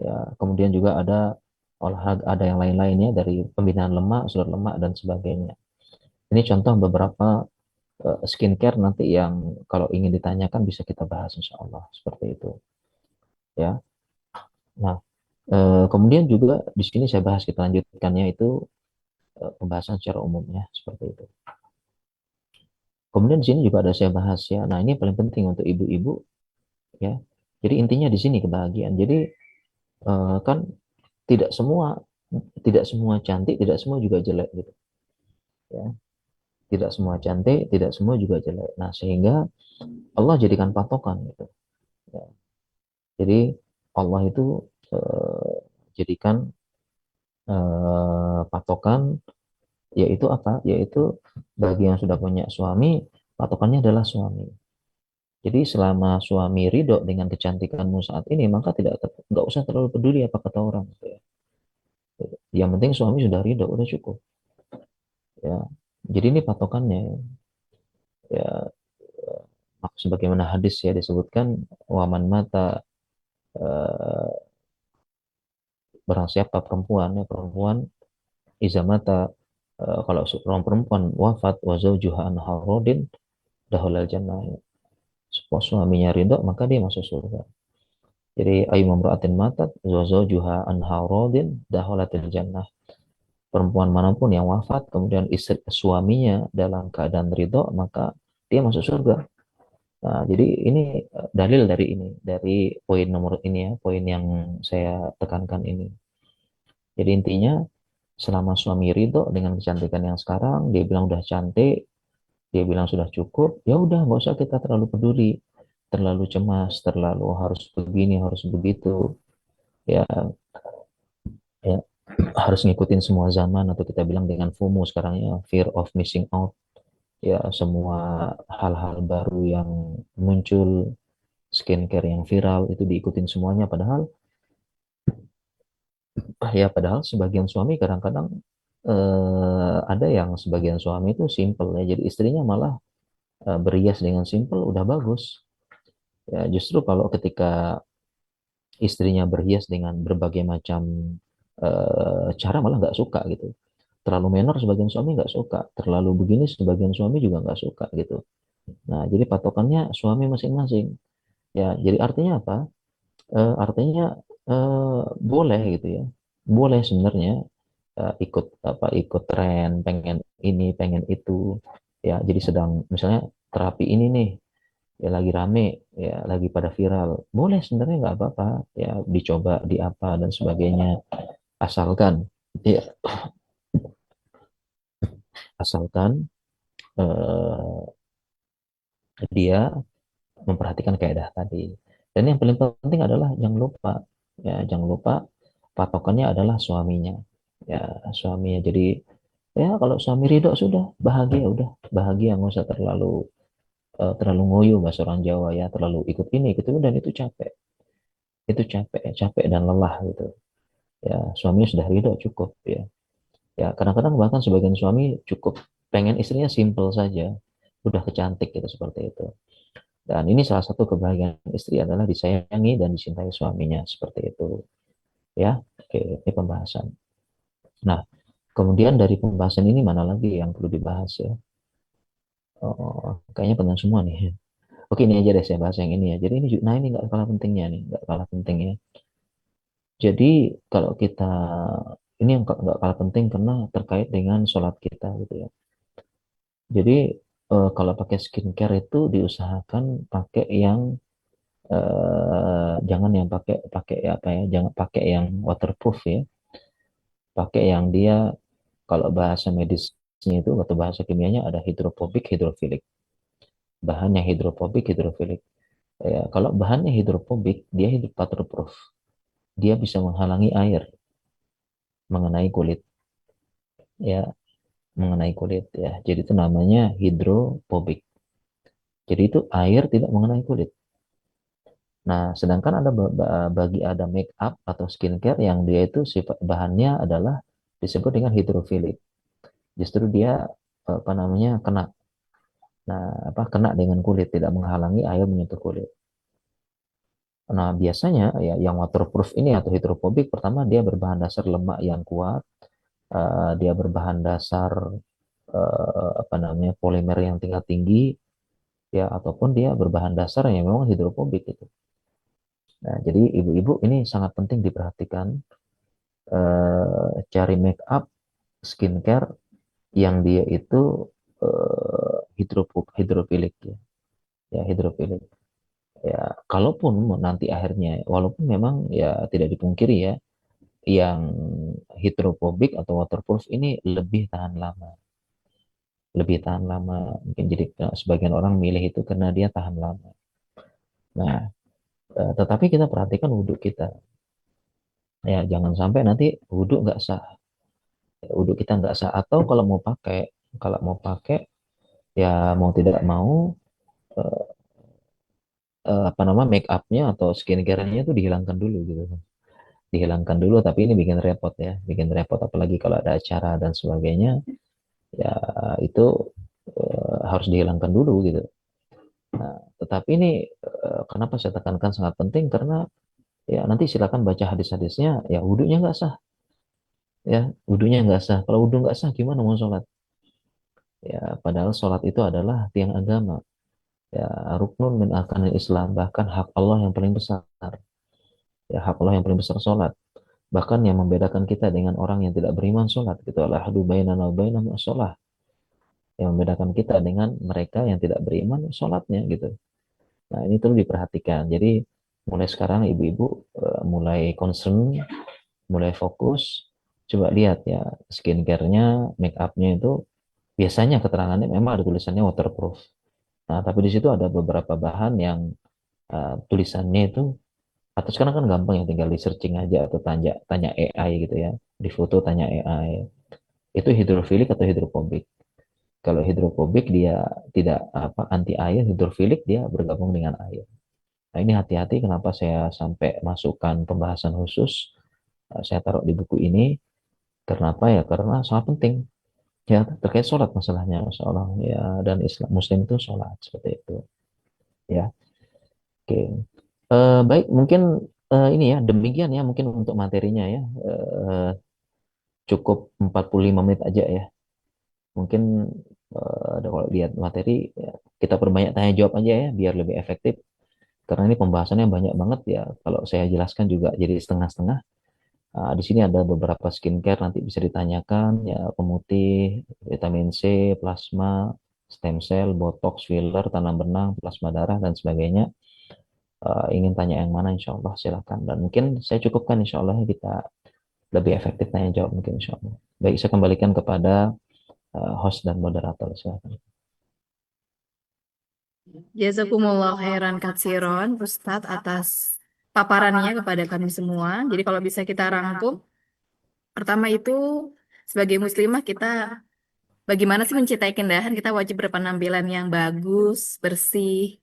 ya. Kemudian juga ada olahraga, ada yang lain-lainnya dari pembinaan lemak, sudut lemak dan sebagainya. Ini contoh beberapa skincare nanti yang kalau ingin ditanyakan bisa kita bahas insya Allah seperti itu ya. Nah, kemudian juga di sini saya bahas, kita lanjutkannya itu pembahasan secara umumnya seperti itu. Kemudian di sini juga ada saya bahas ya. Nah, ini paling penting untuk ibu-ibu ya. Jadi intinya di sini kebahagiaan. Jadi kan tidak semua tidak semua cantik, tidak semua juga jelek gitu ya. Tidak semua cantik, tidak semua juga jelek. Nah, sehingga Allah jadikan patokan gitu ya. Jadi Allah itu eh, jadikan patokan, yaitu apa? Yaitu bagi yang sudah punya suami, patokannya adalah suami. Jadi selama suami ridho dengan kecantikanmu saat ini, maka nggak usah terlalu peduli apa kata orang gitu ya. Yang penting suami sudah ridho, udah cukup ya. Jadi ini patokannya ya. sebagaimana hadis ya disebutkan, waman mata, eh, barang siapa perempuan ya, perempuan iza mata, kalau seorang perempuan wafat wa zaujuha an harodin dahulal jannah, suaminya ridho maka dia masuk surga. Jadi ayu mamra'atin matat wa zaujuha an harodin dahulatil jannah, perempuan manapun yang wafat kemudian istri suaminya dalam keadaan ridho maka dia masuk surga. Nah, jadi ini dalil dari ini, dari poin nomor ini ya, poin yang saya tekankan ini. Jadi intinya selama suami ridho dengan kecantikan yang sekarang, dia bilang udah cantik, dia bilang sudah cukup, ya udah nggak usah kita terlalu peduli, terlalu cemas, terlalu harus begini, harus begitu, ya, ya harus ngikutin semua zaman atau kita bilang dengan FOMO sekarang ya, fear of missing out, ya semua hal-hal baru yang muncul, skincare yang viral itu diikutin semuanya, padahal padahal sebagian suami kadang-kadang ada yang sebagian suami itu simple ya, jadi istrinya malah berhias dengan simple udah bagus. Ya justru kalau ketika istrinya berhias dengan berbagai macam cara malah nggak suka gitu. Terlalu menor sebagian suami nggak suka, terlalu begini sebagian suami juga nggak suka gitu. Nah jadi patokannya suami masing-masing. Ya jadi artinya apa? Artinya boleh gitu ya, boleh sebenarnya ikut apa, ikut tren, pengen ini pengen itu, ya jadi sedang misalnya terapi ini nih ya lagi rame, ya lagi pada viral, boleh sebenarnya nggak apa-apa, ya dicoba di apa dan sebagainya, asalkan ya asalkan eh, dia memperhatikan kaidah tadi. Dan yang paling penting adalah jangan lupa, ya jangan lupa patokannya adalah suaminya, ya suaminya. Jadi ya kalau suami ridho sudah bahagia, udah bahagia, nggak usah terlalu ngoyo bahasa orang Jawa ya, terlalu ikut ini ikut itu, dan itu capek capek dan lelah gitu. Ya suaminya sudah ridho cukup ya. Ya kadang-kadang bahkan sebagian suami cukup pengen istrinya simple saja, udah kecantik gitu seperti itu. Dan ini salah satu kebahagiaan istri adalah disayangi dan dicintai suaminya seperti itu. Ya, oke, ini pembahasan. Nah, kemudian dari pembahasan ini mana lagi yang perlu dibahas ya? Oh, kayaknya penting semua nih. Oke, ini aja deh saya bahas yang ini ya. Jadi ini, nah ini nggak kalah pentingnya nih, nggak kalah pentingnya. Jadi kalau kita, ini yang nggak kalah penting karena terkait dengan sholat kita gitu ya. Jadi kalau pakai skincare itu diusahakan pakai yang jangan yang pakai pakai apa ya, jangan pakai yang waterproof ya, pakai yang dia kalau bahasa medisnya itu atau bahasa kimianya ada hidrofobik, hidrofilik. Bahannya hidrofobik, hidrofilik. Ya, kalau bahannya hidrofobik, dia waterproof. Dia bisa menghalangi air mengenai kulit, ya, mengenai kulit ya. Jadi itu namanya hidrofobik. Jadi itu air tidak mengenai kulit. Nah, sedangkan bagi ada make up atau skincare yang dia itu sifat bahannya adalah disebut dengan hidrofilik. Justru dia apa namanya kena, nah apa kena dengan kulit, tidak menghalangi air menyentuh kulit. Nah, biasanya ya yang waterproof ini atau hidrofobik, pertama dia berbahan dasar lemak yang kuat, dia berbahan dasar apa namanya polimer yang tingkat tinggi, ya ataupun dia berbahan dasar yang memang hidrofobik itu. Nah, jadi ibu-ibu ini sangat penting diperhatikan, cari make up, skincare yang dia itu hidrofilik ya, ya hidrofilik. Ya, kalaupun nanti akhirnya, walaupun memang ya tidak dipungkiri ya, yang hidrofobik atau waterproof ini lebih tahan lama. Mungkin jadi sebagian orang milih itu karena dia tahan lama. Nah, tetapi kita perhatikan wudhu kita. Ya, jangan sampai nanti wudhu nggak sah. Wudhu kita nggak sah. Atau kalau mau pakai, ya mau tidak mau eh, apa nama make upnya atau skincare-nya itu dihilangkan dulu gitu. Dihilangkan dulu, tapi ini bikin repot ya, bikin repot apalagi kalau ada acara dan sebagainya. Ya itu harus dihilangkan dulu gitu. Nah, tetapi ini kenapa saya tekankan sangat penting karena ya nanti silakan baca hadis-hadisnya, ya wudhunya nggak sah, ya wudhunya nggak sah. Kalau wudhu nggak sah gimana mau sholat? Ya padahal sholat itu adalah tiang agama, ya ruknun min arkanil Islam, bahkan hak Allah yang paling besar, ya hak Allah yang paling besar sholat. Bahkan yang membedakan kita dengan orang yang tidak beriman sholat, gitu adalah hadu bainana wa bainahum sholat. Yang membedakan kita dengan mereka yang tidak beriman sholatnya gitu. Nah ini perlu diperhatikan. Jadi mulai sekarang ibu-ibu mulai concern, mulai fokus, coba lihat ya skincare-nya, make up-nya itu biasanya keterangannya memang ada tulisannya waterproof. Nah, tapi di situ ada beberapa bahan yang tulisannya itu, atau sekarang kan gampang ya tinggal di searching aja atau tanya tanya AI gitu ya. Di foto tanya AI. Itu hidrofilik atau hidrofobik. Kalau hidrofobik dia tidak apa anti air, hidrofilik dia bergabung dengan air. Nah, ini hati-hati kenapa saya sampai masukkan pembahasan khusus. Saya taruh di buku ini. Kenapa ya? Karena sangat penting. Ya, terkait sholat masalahnya. Masalah ya, dan Islam Muslim itu sholat. Seperti itu. Ya, oke. Baik, mungkin ini ya, demikian ya. Mungkin untuk materinya ya. Cukup 45 menit aja ya. Mungkin kalau lihat materi, ya, kita perbanyak tanya jawab aja ya, biar lebih efektif. Karena ini pembahasannya banyak banget ya. Kalau saya jelaskan juga jadi setengah-setengah. Di sini ada beberapa skincare nanti bisa ditanyakan ya, pemutih, vitamin C, plasma, stem cell, botox, filler, tanam benang, plasma darah dan sebagainya. Ingin tanya yang mana insya Allah silakan. Dan mungkin saya cukupkan insya Allah kita lebih efektif tanya jawab mungkin insya Allah. Baik, saya kembalikan kepada host dan moderator silakan. Jazakumullah khairan katsiron, Ustadz, atas paparannya kepada kami semua. Jadi kalau bisa kita rangkum, pertama itu sebagai muslimah kita bagaimana sih mencintai keindahan? Kita wajib berpenampilan yang bagus, bersih.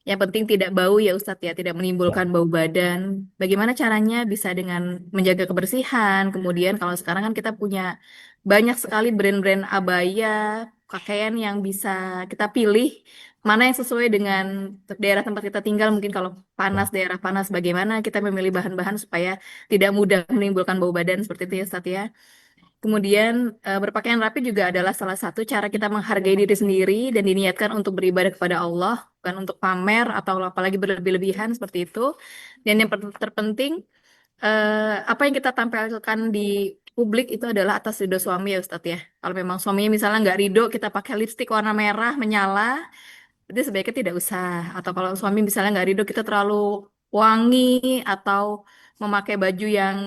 Yang penting tidak bau ya Ustadz ya, tidak menimbulkan Ya, bau badan. Bagaimana caranya bisa dengan menjaga kebersihan. Kemudian kalau sekarang kan kita punya banyak sekali brand-brand abaya, pakaian yang bisa kita pilih. Mana yang sesuai dengan daerah tempat kita tinggal. Mungkin kalau panas, ya, daerah panas, bagaimana kita memilih bahan-bahan supaya tidak mudah menimbulkan bau badan seperti itu ya Ustadz ya. Kemudian berpakaian rapi juga adalah salah satu cara kita menghargai diri sendiri dan diniatkan untuk beribadah kepada Allah, bukan untuk pamer atau apalagi berlebih-lebihan seperti itu. Dan yang terpenting, apa yang kita tampilkan di publik itu adalah atas ridho suami ya Ustadz ya. Kalau memang suaminya misalnya nggak ridho, kita pakai lipstik warna merah menyala, berarti sebaiknya tidak usah. Atau kalau suami misalnya nggak ridho, kita terlalu wangi atau memakai baju yang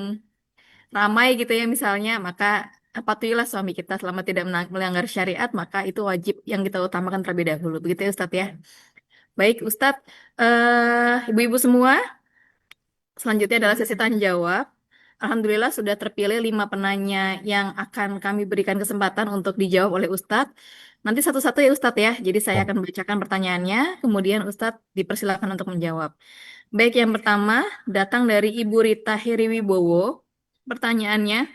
ramai gitu ya misalnya, maka patuhilah suami kita selama tidak melanggar syariat, maka itu wajib yang kita utamakan terlebih dahulu. Begitu ya Ustadz ya. Baik Ustadz, ibu-ibu semua, selanjutnya adalah sesi tanya jawab. Alhamdulillah sudah terpilih 5 penanya yang akan kami berikan kesempatan untuk dijawab oleh Ustadz. Nanti satu-satu ya Ustadz ya. Jadi saya ya. akan bacakan pertanyaannya, kemudian Ustadz dipersilakan untuk menjawab. Baik, yang pertama datang dari Ibu Rita Heriwibowo. Pertanyaannya,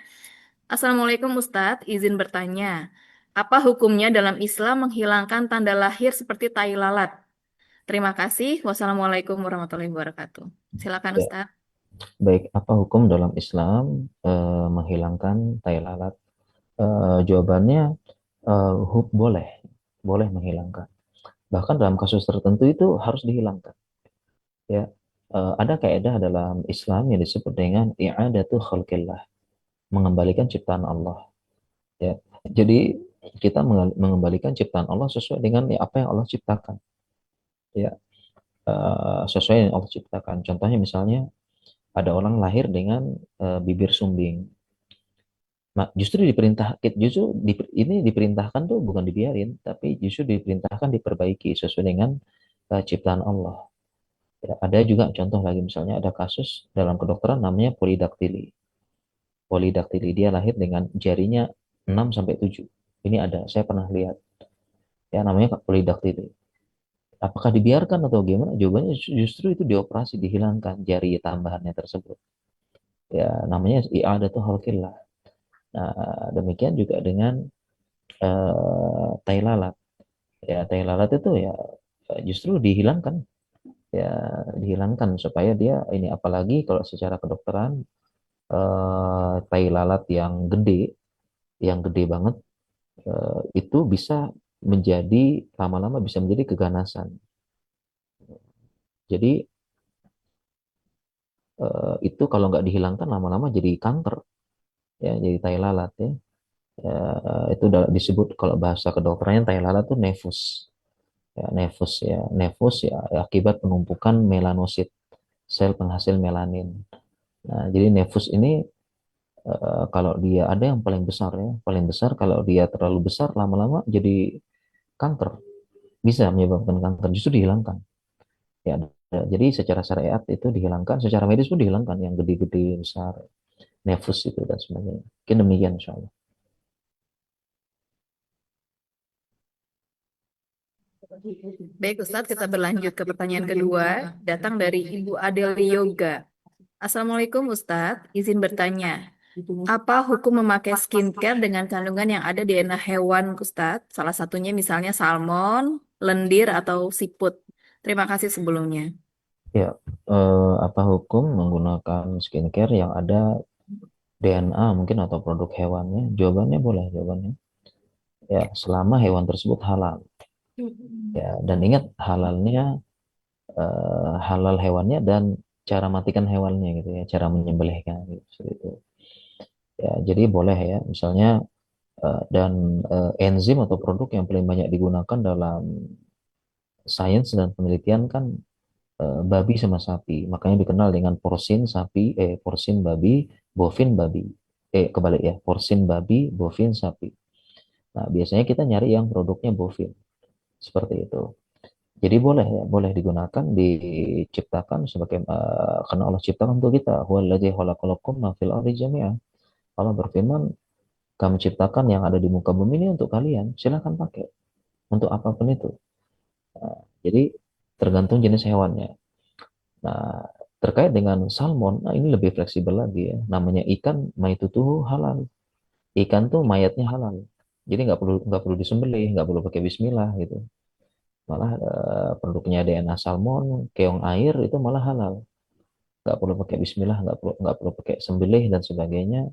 Assalamualaikum Ustadz, izin bertanya. Apa hukumnya dalam Islam menghilangkan tanda lahir seperti tai lalat? Terima kasih. Wassalamualaikum warahmatullahi wabarakatuh. Silakan Ya. Ustadz. Baik, apa hukum dalam Islam menghilangkan tai lalat? Jawabannya boleh, boleh menghilangkan. Bahkan dalam kasus tertentu itu harus dihilangkan. Ya, ada kaidah dalam Islam yang disebut dengan i'adatu khalqillah, mengembalikan ciptaan Allah. Ya, jadi kita mengembalikan ciptaan Allah sesuai dengan apa yang Allah ciptakan. Ya, sesuai yang Allah ciptakan. Contohnya misalnya ada orang lahir dengan bibir sumbing. Justru ini diperintahkan tuh bukan dibiarin, tapi justru diperintahkan diperbaiki sesuai dengan ciptaan Allah. Ya, ada juga contoh lagi misalnya ada kasus dalam kedokteran namanya polidaktili. Polidaktili dia lahir dengan jarinya 6 sampai 7. Ini ada, saya pernah lihat. Ya namanya polidaktili. Apakah dibiarkan atau gimana? Jawabannya justru itu dioperasi, dihilangkan jari tambahannya tersebut. Ya namanya i'adatu khalqillah. Nah, demikian juga dengan tai lalat. Ya, tai lalat itu ya justru dihilangkan, ya dihilangkan supaya dia ini, apalagi kalau secara kedokteran tai lalat yang gede banget, itu bisa menjadi lama-lama bisa menjadi keganasan. Jadi itu kalau nggak dihilangkan lama-lama jadi kanker, ya jadi tai lalat ya. Itu disebut kalau bahasa kedokterannya tai lalat tuh nevus. Ya, nevus ya akibat penumpukan melanosit, sel penghasil melanin. Nah, jadi nevus ini kalau dia ada yang paling besar ya, paling besar kalau dia terlalu besar lama-lama jadi kanker, bisa menyebabkan kanker, justru dihilangkan. Ya, jadi secara syariat itu dihilangkan, secara medis pun dihilangkan yang gede-gede besar, nevus itu dan sebagainya. Mungkin demikian insya Allah. Baik Ustadz, kita berlanjut ke pertanyaan kedua, datang dari Ibu Adel Yoga. Assalamualaikum Ustadz, izin bertanya, apa hukum memakai skincare dengan kandungan yang ada di DNA hewan Ustadz? Salah satunya misalnya salmon, lendir, atau siput. Terima kasih sebelumnya. Ya, apa hukum menggunakan skincare yang ada DNA mungkin atau produk hewannya? Jawabannya boleh, jawabannya. Ya, selama hewan tersebut halal. Ya, dan ingat halalnya, halal hewannya dan cara matikan hewannya gitu ya, cara menyembelihnya gitu. Seperti itu. Ya, jadi boleh ya, misalnya dan enzim atau produk yang paling banyak digunakan dalam sains dan penelitian kan babi sama sapi. Makanya dikenal dengan porsin sapi, porsin babi, bovin babi. Kebalik ya, porsin babi, bovin sapi. Nah, biasanya kita nyari yang produknya bovin. Seperti itu. Jadi boleh ya, boleh digunakan, diciptakan sebagai karena Allah ciptakan untuk kita. Huwallazi khalaqalakum ma fil ardi jami'a. Allah berfirman, kami ciptakan yang ada di muka bumi ini untuk kalian. Silahkan pakai untuk apapun itu. Nah, jadi tergantung jenis hewannya. Nah, terkait dengan salmon, nah ini lebih fleksibel lagi ya. Namanya ikan, maitutuhu halal. Ikan tuh mayatnya halal. Jadi nggak perlu disembelih, nggak perlu pakai bismillah gitu. Malah produknya DNA salmon, keong air itu malah halal. Nggak perlu pakai bismillah, nggak perlu pakai sembelih dan sebagainya.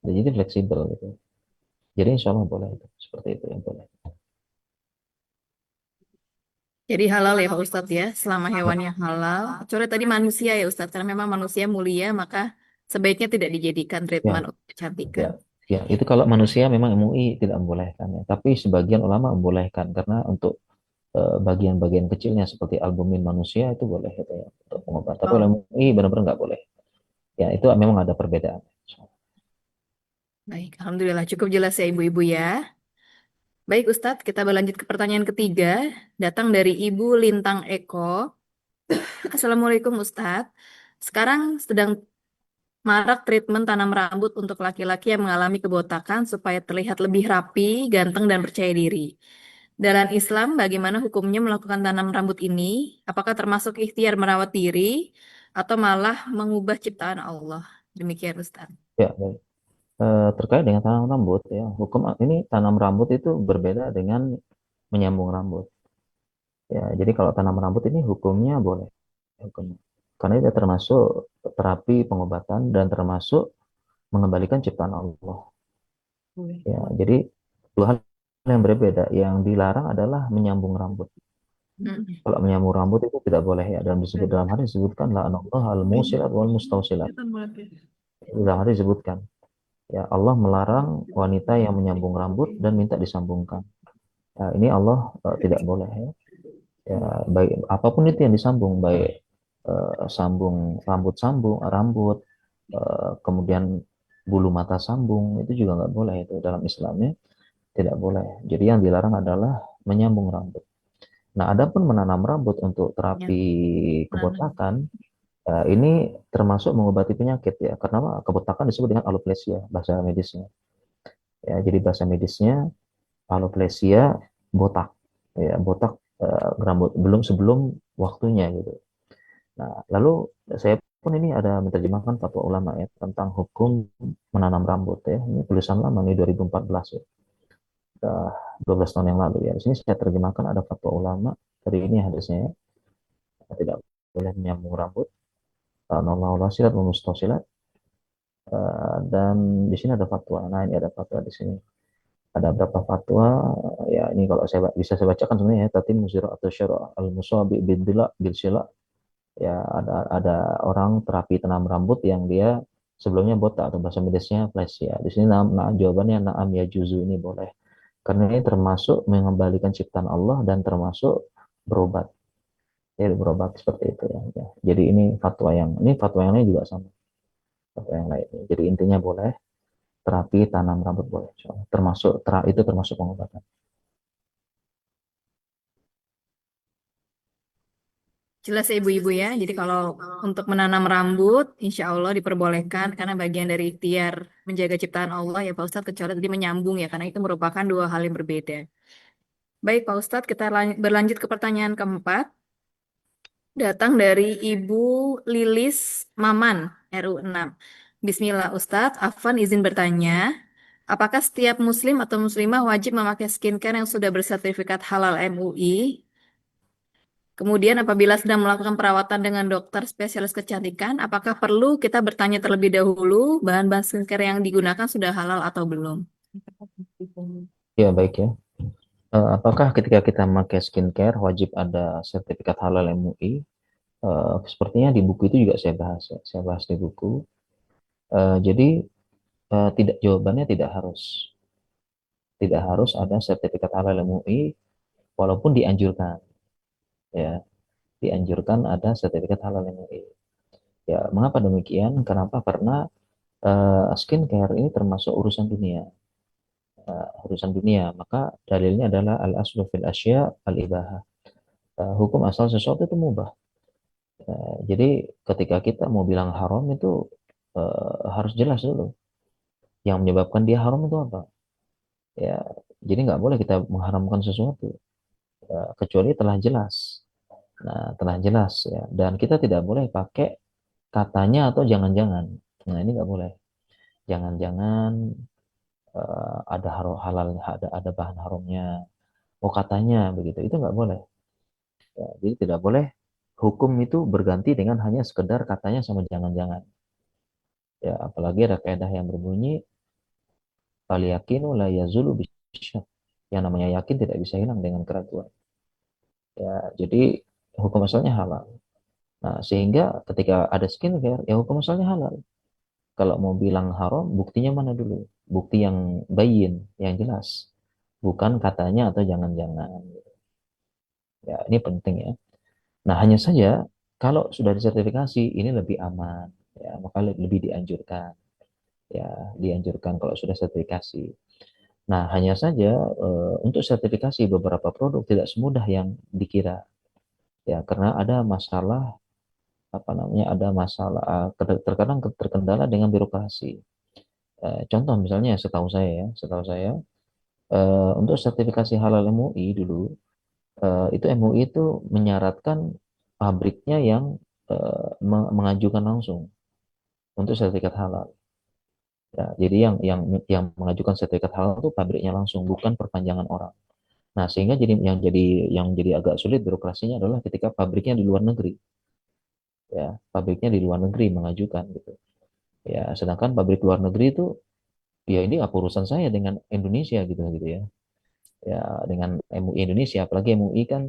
Jadi fleksibel gitu. Jadi insya Allah boleh itu. Seperti itu yang boleh. Jadi halal ya Pak Ustadz ya, selama hewannya halal. Kecuali tadi manusia ya Ustadz, karena memang manusia mulia, maka sebaiknya tidak dijadikan treatment Ya, untuk kecantikan. ya, ya. Itu kalau manusia memang MUI tidak membolehkan ya. Tapi sebagian ulama membolehkan karena untuk bagian-bagian kecilnya seperti albumin manusia itu boleh gitu ya untuk pengobatan. Tapi kalau Oh, MUI benar-benar nggak boleh. Ya itu memang ada perbedaan. baik. Alhamdulillah cukup jelas ya Ibu-Ibu ya. Baik Ustadz, kita berlanjut ke pertanyaan ketiga, datang dari Ibu Lintang Eko. Assalamualaikum Ustadz. Sekarang sedang marak treatment tanam rambut untuk laki-laki yang mengalami kebotakan supaya terlihat lebih rapi, ganteng, dan percaya diri. Dalam Islam, bagaimana hukumnya melakukan tanam rambut ini? Apakah termasuk ikhtiar merawat diri atau malah mengubah ciptaan Allah? Demikian Ustaz. Ya, baik. Terkait dengan tanam rambut ya, hukum ini tanam rambut itu berbeda dengan menyambung rambut. Ya, jadi kalau tanam rambut ini hukumnya boleh, hukumnya. Karena itu termasuk terapi pengobatan dan termasuk mengembalikan ciptaan Allah. Ya, jadi dua hal yang berbeda. Yang dilarang adalah menyambung rambut. Hmm. Kalau menyambung rambut itu tidak boleh ya. Dalam hadis disebutkan la'anallahu al-musilat wal mustausilat. Dalam hadis disebutkan ya Allah melarang wanita yang menyambung rambut dan minta disambungkan. Ya, ini Allah tidak boleh ya. Ya, baik apapun itu yang disambung, baik sambung rambut, kemudian bulu mata sambung, itu juga nggak boleh, itu dalam Islamnya tidak boleh. Jadi yang dilarang adalah menyambung rambut. Nah, adapun menanam rambut untuk Ya, terapi menanam. kebotakan, ini termasuk mengobati penyakit ya, karena kebotakan disebut dengan alopecia bahasa medisnya. Ya, jadi bahasa medisnya alopecia botak, ya botak rambut belum sebelum waktunya gitu. Nah, lalu saya pun ini ada menerjemahkan fatwa ulama ya tentang hukum menanam rambut ya. Ini tulisan lama nih 2014 ya. Sudah 12 tahun yang lalu ya. Di sini saya terjemahkan ada fatwa ulama Tadi ini hadisnya tidak boleh menyambung rambut. Anallahu wasilat wa mustasilat. Dan di sini ada fatwa. Nah, ini ada fatwa di sini. Ada berapa fatwa? Ya, ini kalau saya bisa saya bacakan sebenarnya ya. Tatim muzira atau syara al-musabi bidila bil sila. Ya, ada orang terapi tanam rambut yang dia sebelumnya botak atau bahasa medisnya flash ya. Di sini jawabannya naam ya juzu, ini boleh. Karena ini termasuk mengembalikan ciptaan Allah dan termasuk berobat. Ya, berobat seperti itu ya. Ya. Jadi ini fatwa yang lain juga sama. Fatwa yang lain. Jadi intinya boleh, terapi tanam rambut boleh. Itu termasuk pengobatan. Jelas ya ibu-ibu ya. Jadi kalau untuk menanam rambut, insya Allah diperbolehkan karena bagian dari ikhtiar menjaga ciptaan Allah ya Pak Ustadz, kecuali tadi menyambung ya, karena itu merupakan dua hal yang berbeda. Baik Pak Ustadz, kita berlanjut ke pertanyaan keempat. Datang dari Ibu Lilis Maman, RU6. Bismillah Ustadz, Afwan izin bertanya, apakah setiap muslim atau muslimah wajib memakai skincare yang sudah bersertifikat halal MUI? Kemudian apabila sedang melakukan perawatan dengan dokter spesialis kecantikan, apakah perlu kita bertanya terlebih dahulu bahan-bahan skincare yang digunakan sudah halal atau belum? Ya, baik ya. Apakah ketika kita memakai skincare wajib ada sertifikat halal MUI? Sepertinya di buku itu juga saya bahas ya. Saya bahas di buku. Jadi jawabannya tidak harus ada sertifikat halal MUI, walaupun dianjurkan ya, dianjurkan ada sertifikat halal MUI. Ya, mengapa demikian? Kenapa? Karena skincare ini termasuk urusan dunia. Urusan dunia, maka dalilnya adalah al aslu fil asya al ibahah. Hukum asal sesuatu itu mubah. Jadi ketika kita mau bilang haram itu harus jelas dulu yang menyebabkan dia haram itu apa. Ya, jadi nggak boleh kita mengharamkan sesuatu kecuali telah jelas. Nah, telah jelas ya. Dan kita tidak boleh pakai katanya atau jangan-jangan. Nah, ini nggak boleh. Jangan-jangan ada halal, ada bahan haramnya. Oh, katanya begitu. Itu nggak boleh. Ya, jadi tidak boleh hukum itu berganti dengan hanya sekedar katanya sama jangan-jangan. Ya, apalagi ada kaidah yang berbunyi fal yakinu la yazulu bisyak. Yang namanya yakin tidak bisa hilang dengan keraguan. Ya, jadi hukum asalnya halal. Nah, sehingga ketika ada skincare, ya hukum asalnya halal. Kalau mau bilang haram, buktinya mana dulu? Bukti yang bayin, yang jelas. Bukan katanya atau jangan-jangan. Ya, ini penting ya. Nah, hanya saja kalau sudah disertifikasi, ini lebih aman. Ya, maka lebih dianjurkan. Ya, dianjurkan kalau sudah sertifikasi. Nah, hanya saja untuk sertifikasi beberapa produk tidak semudah yang dikira. Ya, karena ada masalah ada masalah terkadang terkendala dengan birokrasi. Contoh misalnya setahu saya untuk sertifikasi halal MUI dulu itu MUI itu menyaratkan pabriknya yang mengajukan langsung untuk sertifikat halal. Ya, jadi yang mengajukan sertifikat halal itu pabriknya langsung, bukan perpanjangan orang. Nah, sehingga yang jadi agak sulit birokrasinya adalah ketika pabriknya di luar negeri, ya, pabriknya di luar negeri mengajukan gitu. Ya, sedangkan pabrik luar negeri itu, ya ini apa urusan saya dengan Indonesia gitu ya. Ya, dengan MUI Indonesia, apalagi MUI kan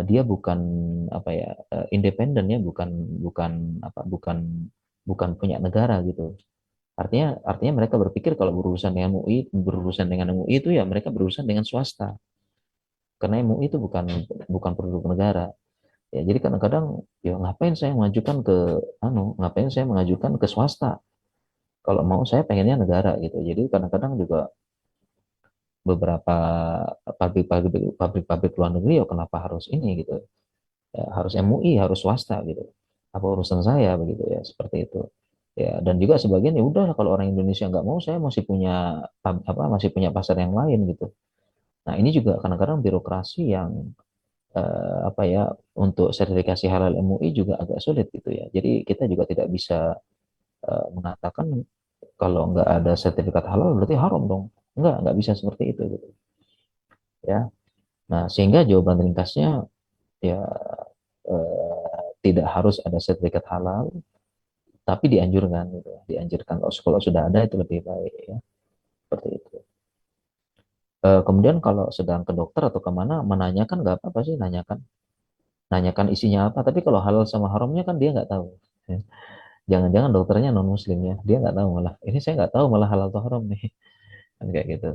dia bukan apa ya independen ya, bukan bukan apa bukan bukan punya negara gitu. Artinya mereka berpikir kalau berurusan dengan MUI itu ya mereka berurusan dengan swasta. Karena MUI itu bukan bukan produk negara. Ya, jadi kadang-kadang ya ngapain saya mengajukan ke swasta? Kalau mau saya pengennya negara gitu. Jadi kadang-kadang juga beberapa pabrik-pabrik luar negeri ya kenapa harus ini gitu. Ya, harus MUI, harus swasta gitu. Apa urusan saya begitu ya, seperti itu. Ya, dan juga sebagian ya udah kalau orang Indonesia nggak mau, saya masih punya pasar yang lain gitu. Nah, ini juga kadang-kadang birokrasi yang apa ya untuk sertifikasi halal MUI juga agak sulit gitu ya. Jadi kita juga tidak bisa mengatakan kalau nggak ada sertifikat halal berarti haram dong. Nggak bisa seperti itu gitu. Ya. Nah, sehingga jawaban ringkasnya ya tidak harus ada sertifikat halal, tapi dianjurkan gitu. Dianjurkan kalau sudah ada itu lebih baik ya, seperti itu. Kemudian kalau sedang ke dokter atau kemana menanyakan nggak apa-apa sih, nanyakan nanyakan isinya apa. Tapi kalau halal sama haramnya kan dia nggak tahu. Ya. Jangan-jangan dokternya non muslim ya, dia nggak tahu malah. Ini saya nggak tahu malah halal atau haram nih, kan kayak gitu.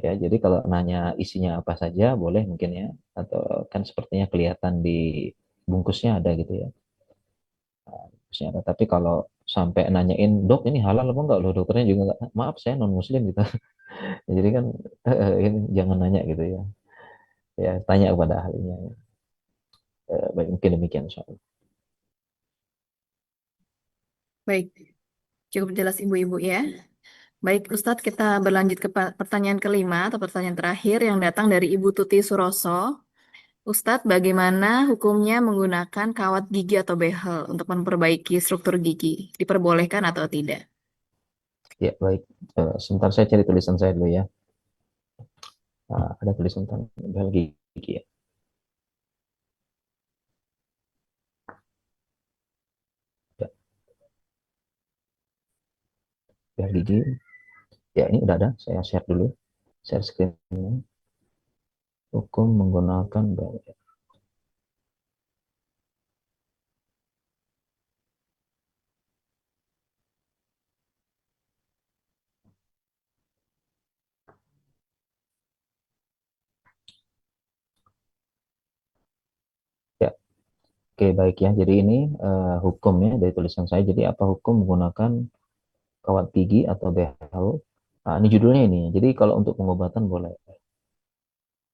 Ya, jadi kalau nanya isinya apa saja boleh mungkin ya, atau kan sepertinya kelihatan di bungkusnya ada gitu ya. Bungkusnya ada. Tapi kalau sampai nanyain dok ini halal apa enggak loh, dokternya juga nggak, maaf saya non muslim gitu. Jadi kan ini jangan nanya gitu ya. Ya tanya kepada ahlinya. Baik, mungkin demikian Insya Allah. Baik, cukup jelas Ibu-ibu ya. Baik, Ustadz, kita berlanjut ke pertanyaan kelima atau pertanyaan terakhir yang datang dari Ibu Tuti Suroso. Ustadz, bagaimana hukumnya menggunakan kawat gigi atau behel untuk memperbaiki struktur gigi? Diperbolehkan atau tidak? Ya baik. Sebentar saya cari tulisan saya dulu ya. Ada tulisan tentang behel gigi ya. Ya, behel gigi. Ya ini udah ada. Saya share dulu. Share screen. Hukum menggunakan behel. Ya, oke baik ya. Jadi ini hukumnya dari tulisan saya. Jadi apa hukum menggunakan kawat gigi atau behel? Ini judulnya ini. Jadi kalau untuk pengobatan boleh.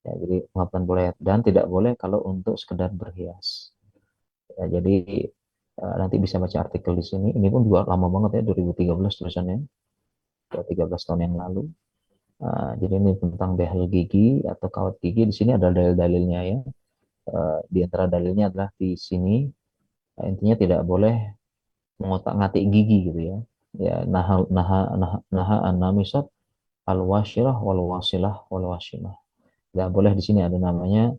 Ya, jadi pengobatan boleh dan tidak boleh kalau untuk sekedar berhias. Ya, jadi nanti bisa baca artikel di sini. Ini pun juga lama banget ya, 2013 tulisannya, 13 tahun yang lalu. Jadi ini tentang behel gigi atau kawat gigi. Di sini ada dalil-dalilnya ya. Di antara dalilnya adalah di sini intinya tidak boleh mengotak-ngatik gigi gitu ya. Ya, naha naha naha, naha an-namisat al-washirah wal wasilah wal washimah. Tidak boleh di sini ada namanya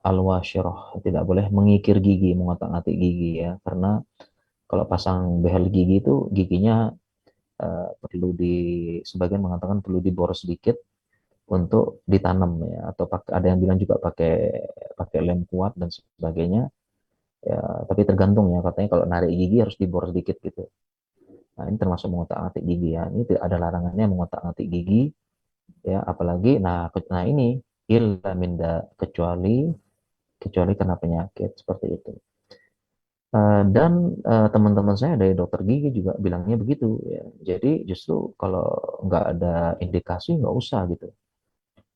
al-washirah. Tidak boleh mengikir gigi, mengotak-ngatik gigi ya. Karena kalau pasang behel gigi itu giginya perlu sebagian mengatakan perlu diboros sedikit untuk ditanam ya, atau ada yang bilang juga pakai pakai lem kuat dan sebagainya ya, tapi tergantung ya, katanya kalau narik gigi harus diboros sedikit gitu. Nah ini termasuk mengotak-atik gigi ya, ini tidak ada larangannya mengotak-atik gigi ya, apalagi nah ini illa minda, kecuali kecuali kena penyakit seperti itu. Dan teman-teman saya dari dokter gigi juga bilangnya begitu ya. Jadi justru kalau nggak ada indikasi nggak usah gitu.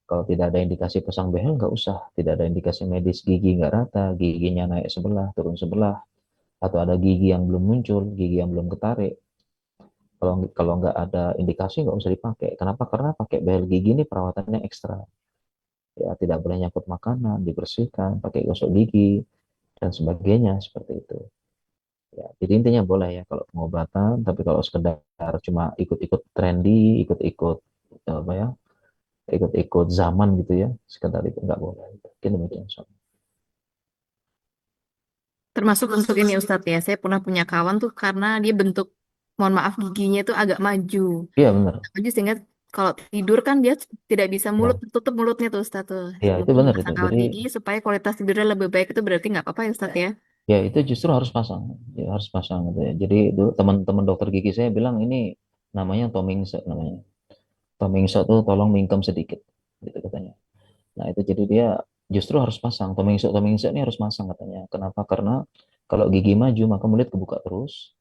Kalau tidak ada indikasi pasang behel nggak usah. Tidak ada indikasi medis gigi nggak rata, giginya naik sebelah, turun sebelah, atau ada gigi yang belum muncul, gigi yang belum ketarik. Kalau kalau nggak ada indikasi nggak usah dipakai. Kenapa? Karena pakai behel gigi ini perawatannya ekstra. Ya tidak boleh nyangkut makanan, dibersihkan, pakai gosok gigi dan sebagainya seperti itu. Ya, jadi intinya boleh ya kalau pengobatan, tapi kalau sekedar cuma ikut-ikut trendy, ikut-ikut apa ya, ikut-ikut zaman gitu ya, sekedar itu nggak boleh. Mungkin demikian. Termasuk untuk ini Ustadz ya, saya pernah punya kawan tuh karena dia bentuk, mohon maaf, giginya itu agak maju. Iya benar. Maju sehingga kalau tidur kan dia tidak bisa mulut, Ya, tutup mulutnya tuh Ustadz tuh. ya itu Mungkin benar itu. pasang kawat Jadi gigi supaya kualitas tidurnya lebih baik itu berarti nggak apa-apa ya Ustadz ya. ya itu justru harus pasang, ya harus pasang gitu ya. Jadi itu teman-teman dokter gigi saya bilang ini namanya Tomingse namanya. Tomingse tuh tolong mingkem sedikit, gitu katanya. Nah itu jadi dia justru harus pasang. Tomingse Tomingse ini harus pasang katanya. Kenapa? Karena kalau gigi maju maka mulut kebuka terus.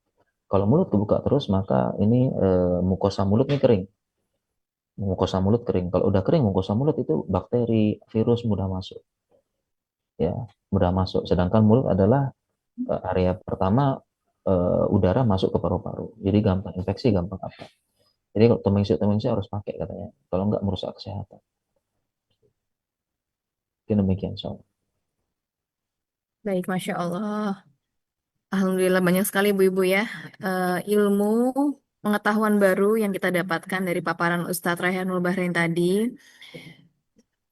Kalau mulut kebuka terus maka ini mukosa mulut ini kering. Mukosa mulut kering. Kalau udah kering mukosa mulut itu bakteri, virus mudah masuk. Ya, mudah masuk. Sedangkan mulut adalah area pertama udara masuk ke paru-paru. Jadi gampang infeksi, gampang apa. Jadi kalau tumengsi harus pakai katanya. Kalau nggak merusak kesehatan. Mungkin demikian soal. Baik, Masya Allah. Alhamdulillah banyak sekali ibu-ibu ya, ilmu pengetahuan baru yang kita dapatkan dari paparan Ustadz Rayhanul Bahrain tadi.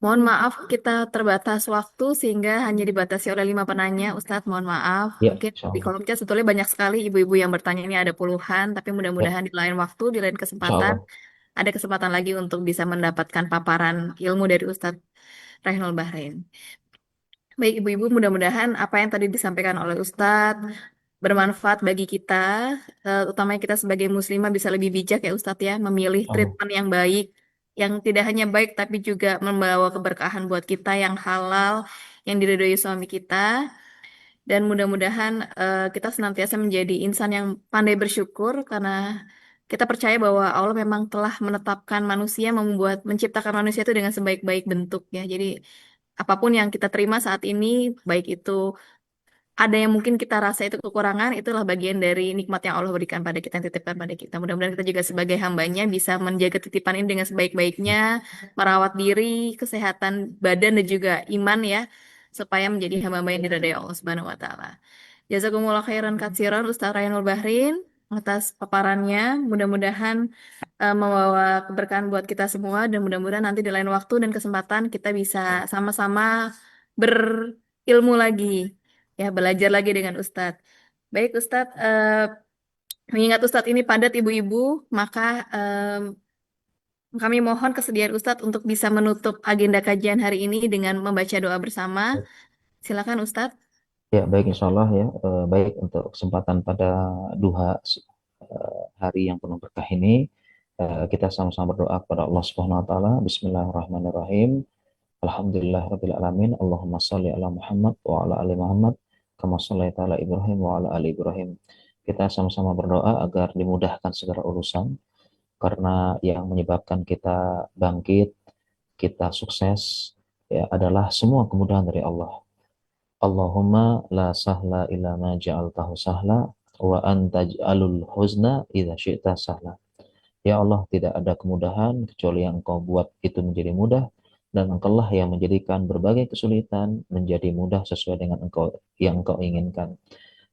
Mohon maaf, kita terbatas waktu sehingga hanya dibatasi oleh 5 penanya. Ustadz, mohon maaf. Ya, Mungkin insya di Allah. kolom chat sebetulnya banyak sekali ibu-ibu yang bertanya ini ada puluhan, tapi Ya, mudah-mudahan di lain waktu, di lain insya kesempatan, Allah. ada kesempatan lagi untuk bisa mendapatkan paparan ilmu dari Ustadz Reynol Bahrain. Baik ibu-ibu, mudah-mudahan apa yang tadi disampaikan oleh Ustadz bermanfaat bagi kita, utamanya kita sebagai muslimah bisa lebih bijak ya Ustadz ya, memilih Insya Allah. treatment yang baik, yang tidak hanya baik tapi juga membawa keberkahan buat kita yang halal, yang diridhoi suami kita, dan mudah-mudahan kita senantiasa menjadi insan yang pandai bersyukur karena kita percaya bahwa Allah memang telah menetapkan manusia, menciptakan manusia itu dengan sebaik-baik bentuk ya. Jadi apapun yang kita terima saat ini, baik itu ada yang mungkin kita rasa itu kekurangan, itulah bagian dari nikmat yang Allah berikan pada kita, yang titipkan pada kita. Mudah-mudahan kita juga sebagai hambanya bisa menjaga titipan ini dengan sebaik-baiknya, merawat diri, kesehatan badan dan juga iman ya, supaya menjadi hamba-hamba yang diridhai Allah Subhanahu wa taala. Jazakumullah khairan katsiran Ustaz Rainul Bahrin atas paparannya. Mudah-mudahan membawa keberkahan buat kita semua dan mudah-mudahan nanti di lain waktu dan kesempatan kita bisa sama-sama berilmu lagi. Ya, belajar lagi dengan Ustadz. Baik Ustadz, mengingat Ustadz ini padat ibu-ibu, maka kami mohon kesediaan Ustadz untuk bisa menutup agenda kajian hari ini dengan membaca doa bersama. Silakan Ustadz. Ya, baik insya Allah ya. Baik untuk kesempatan pada duha hari yang penuh berkah ini, kita sama-sama berdoa kepada Allah Subhanahu wa taala. Bismillahirrahmanirrahim. Alhamdulillahirabbil alamin. Allahumma shalli ala Muhammad wa ala ali Muhammad kama shallaita ala Ibrahim wa ala ali Ibrahim. Kita sama-sama berdoa agar dimudahkan segala urusan karena yang menyebabkan kita bangkit, kita sukses ya adalah semua kemudahan dari Allah. Allahumma la sahla illa ma ja'altahu sahla wa anta ja'alul huzna idza syi'ta sahla. Ya Allah, tidak ada kemudahan kecuali yang Engkau buat itu menjadi mudah dan Engkaulah yang menjadikan berbagai kesulitan menjadi mudah sesuai dengan Engkau inginkan.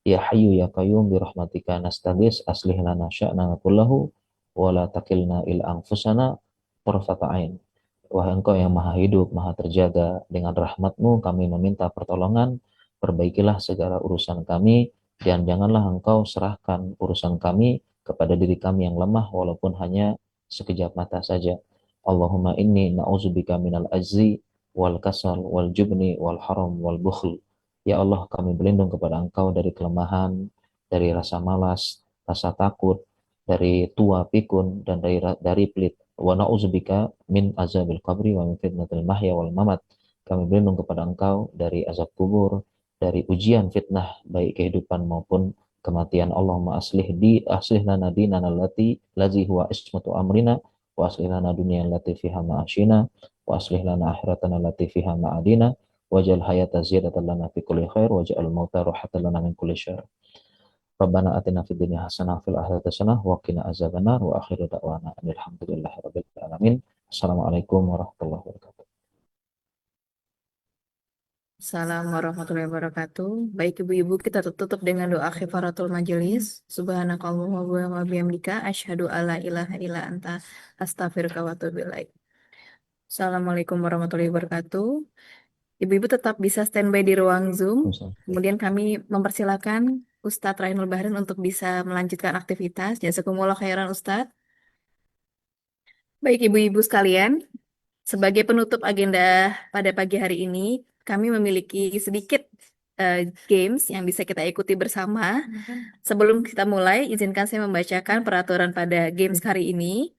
Ya Hayyu ya Qayyum bi rahmatika nastaghits aslih lana sya'nana kullahu wa la takilna ila anfusana tarfata ain. Wahai Engkau yang Maha Hidup, Maha Terjaga, dengan rahmat-Mu kami meminta pertolongan, perbaikilah segala urusan kami, dan janganlah Engkau serahkan urusan kami kepada diri kami yang lemah, walaupun hanya sekejap mata saja. Allahumma inni na'udzubika minal ajzi, wal kasal, wal jubni, wal haram, wal bukhl. Ya Allah, kami berlindung kepada Engkau dari kelemahan, dari rasa malas, rasa takut, dari tua pikun, dan dari pelit. Wa na'udzubika min azabil qabri wa min fitnatil mahya wal mamat. Kami berlindung kepada Engkau dari azab kubur, dari ujian fitnah baik kehidupan maupun kematian. Allahumma aslih lana dinana allati lazi huwa ismatu amrina wa aslih lana dunya allati fiha ma'ashina wa aslih lana akhiratana allati fiha ma'adina waj'al hayata ziyadatan lana fi kulli khair waj'al mauta rahatan lana min kulli syarr. Rabbana atina fid dunya hasanah fil akhirati hasanah wa qina azabannar wa akhiru da'wana alhamdulillahi rabbil alamin. Assalamualaikum warahmatullahi wabarakatuh. Assalamualaikum warahmatullahi wabarakatuh. Baik ibu-ibu, kita tutup dengan doa khifaratul majelis. Subhanakallahumma wa bihamdika asyhadu alla ilaha illa anta astaghfiruka wa atubu ilaik. Assalamualaikum warahmatullahi wabarakatuh. Ibu-ibu tetap bisa standby di ruang Zoom. Kemudian kami mempersilakan Ustadz Rainul Bahrin untuk bisa melanjutkan aktivitas. Jazakumullah khairan Ustadz. Baik ibu-ibu sekalian, sebagai penutup agenda pada pagi hari ini, kami memiliki sedikit eh, games yang bisa kita ikuti bersama. Sebelum kita mulai, izinkan saya membacakan peraturan pada games hari ini.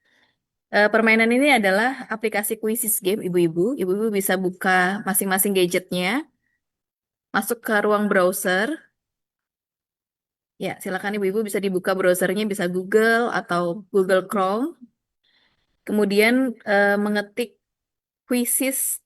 Permainan ini adalah aplikasi Quizzes Game, ibu-ibu. Ibu-ibu bisa buka masing-masing gadgetnya, masuk ke ruang browser. Ya, silakan ibu-ibu bisa dibuka browsernya, bisa Google atau Google Chrome. Kemudian mengetik Quizzes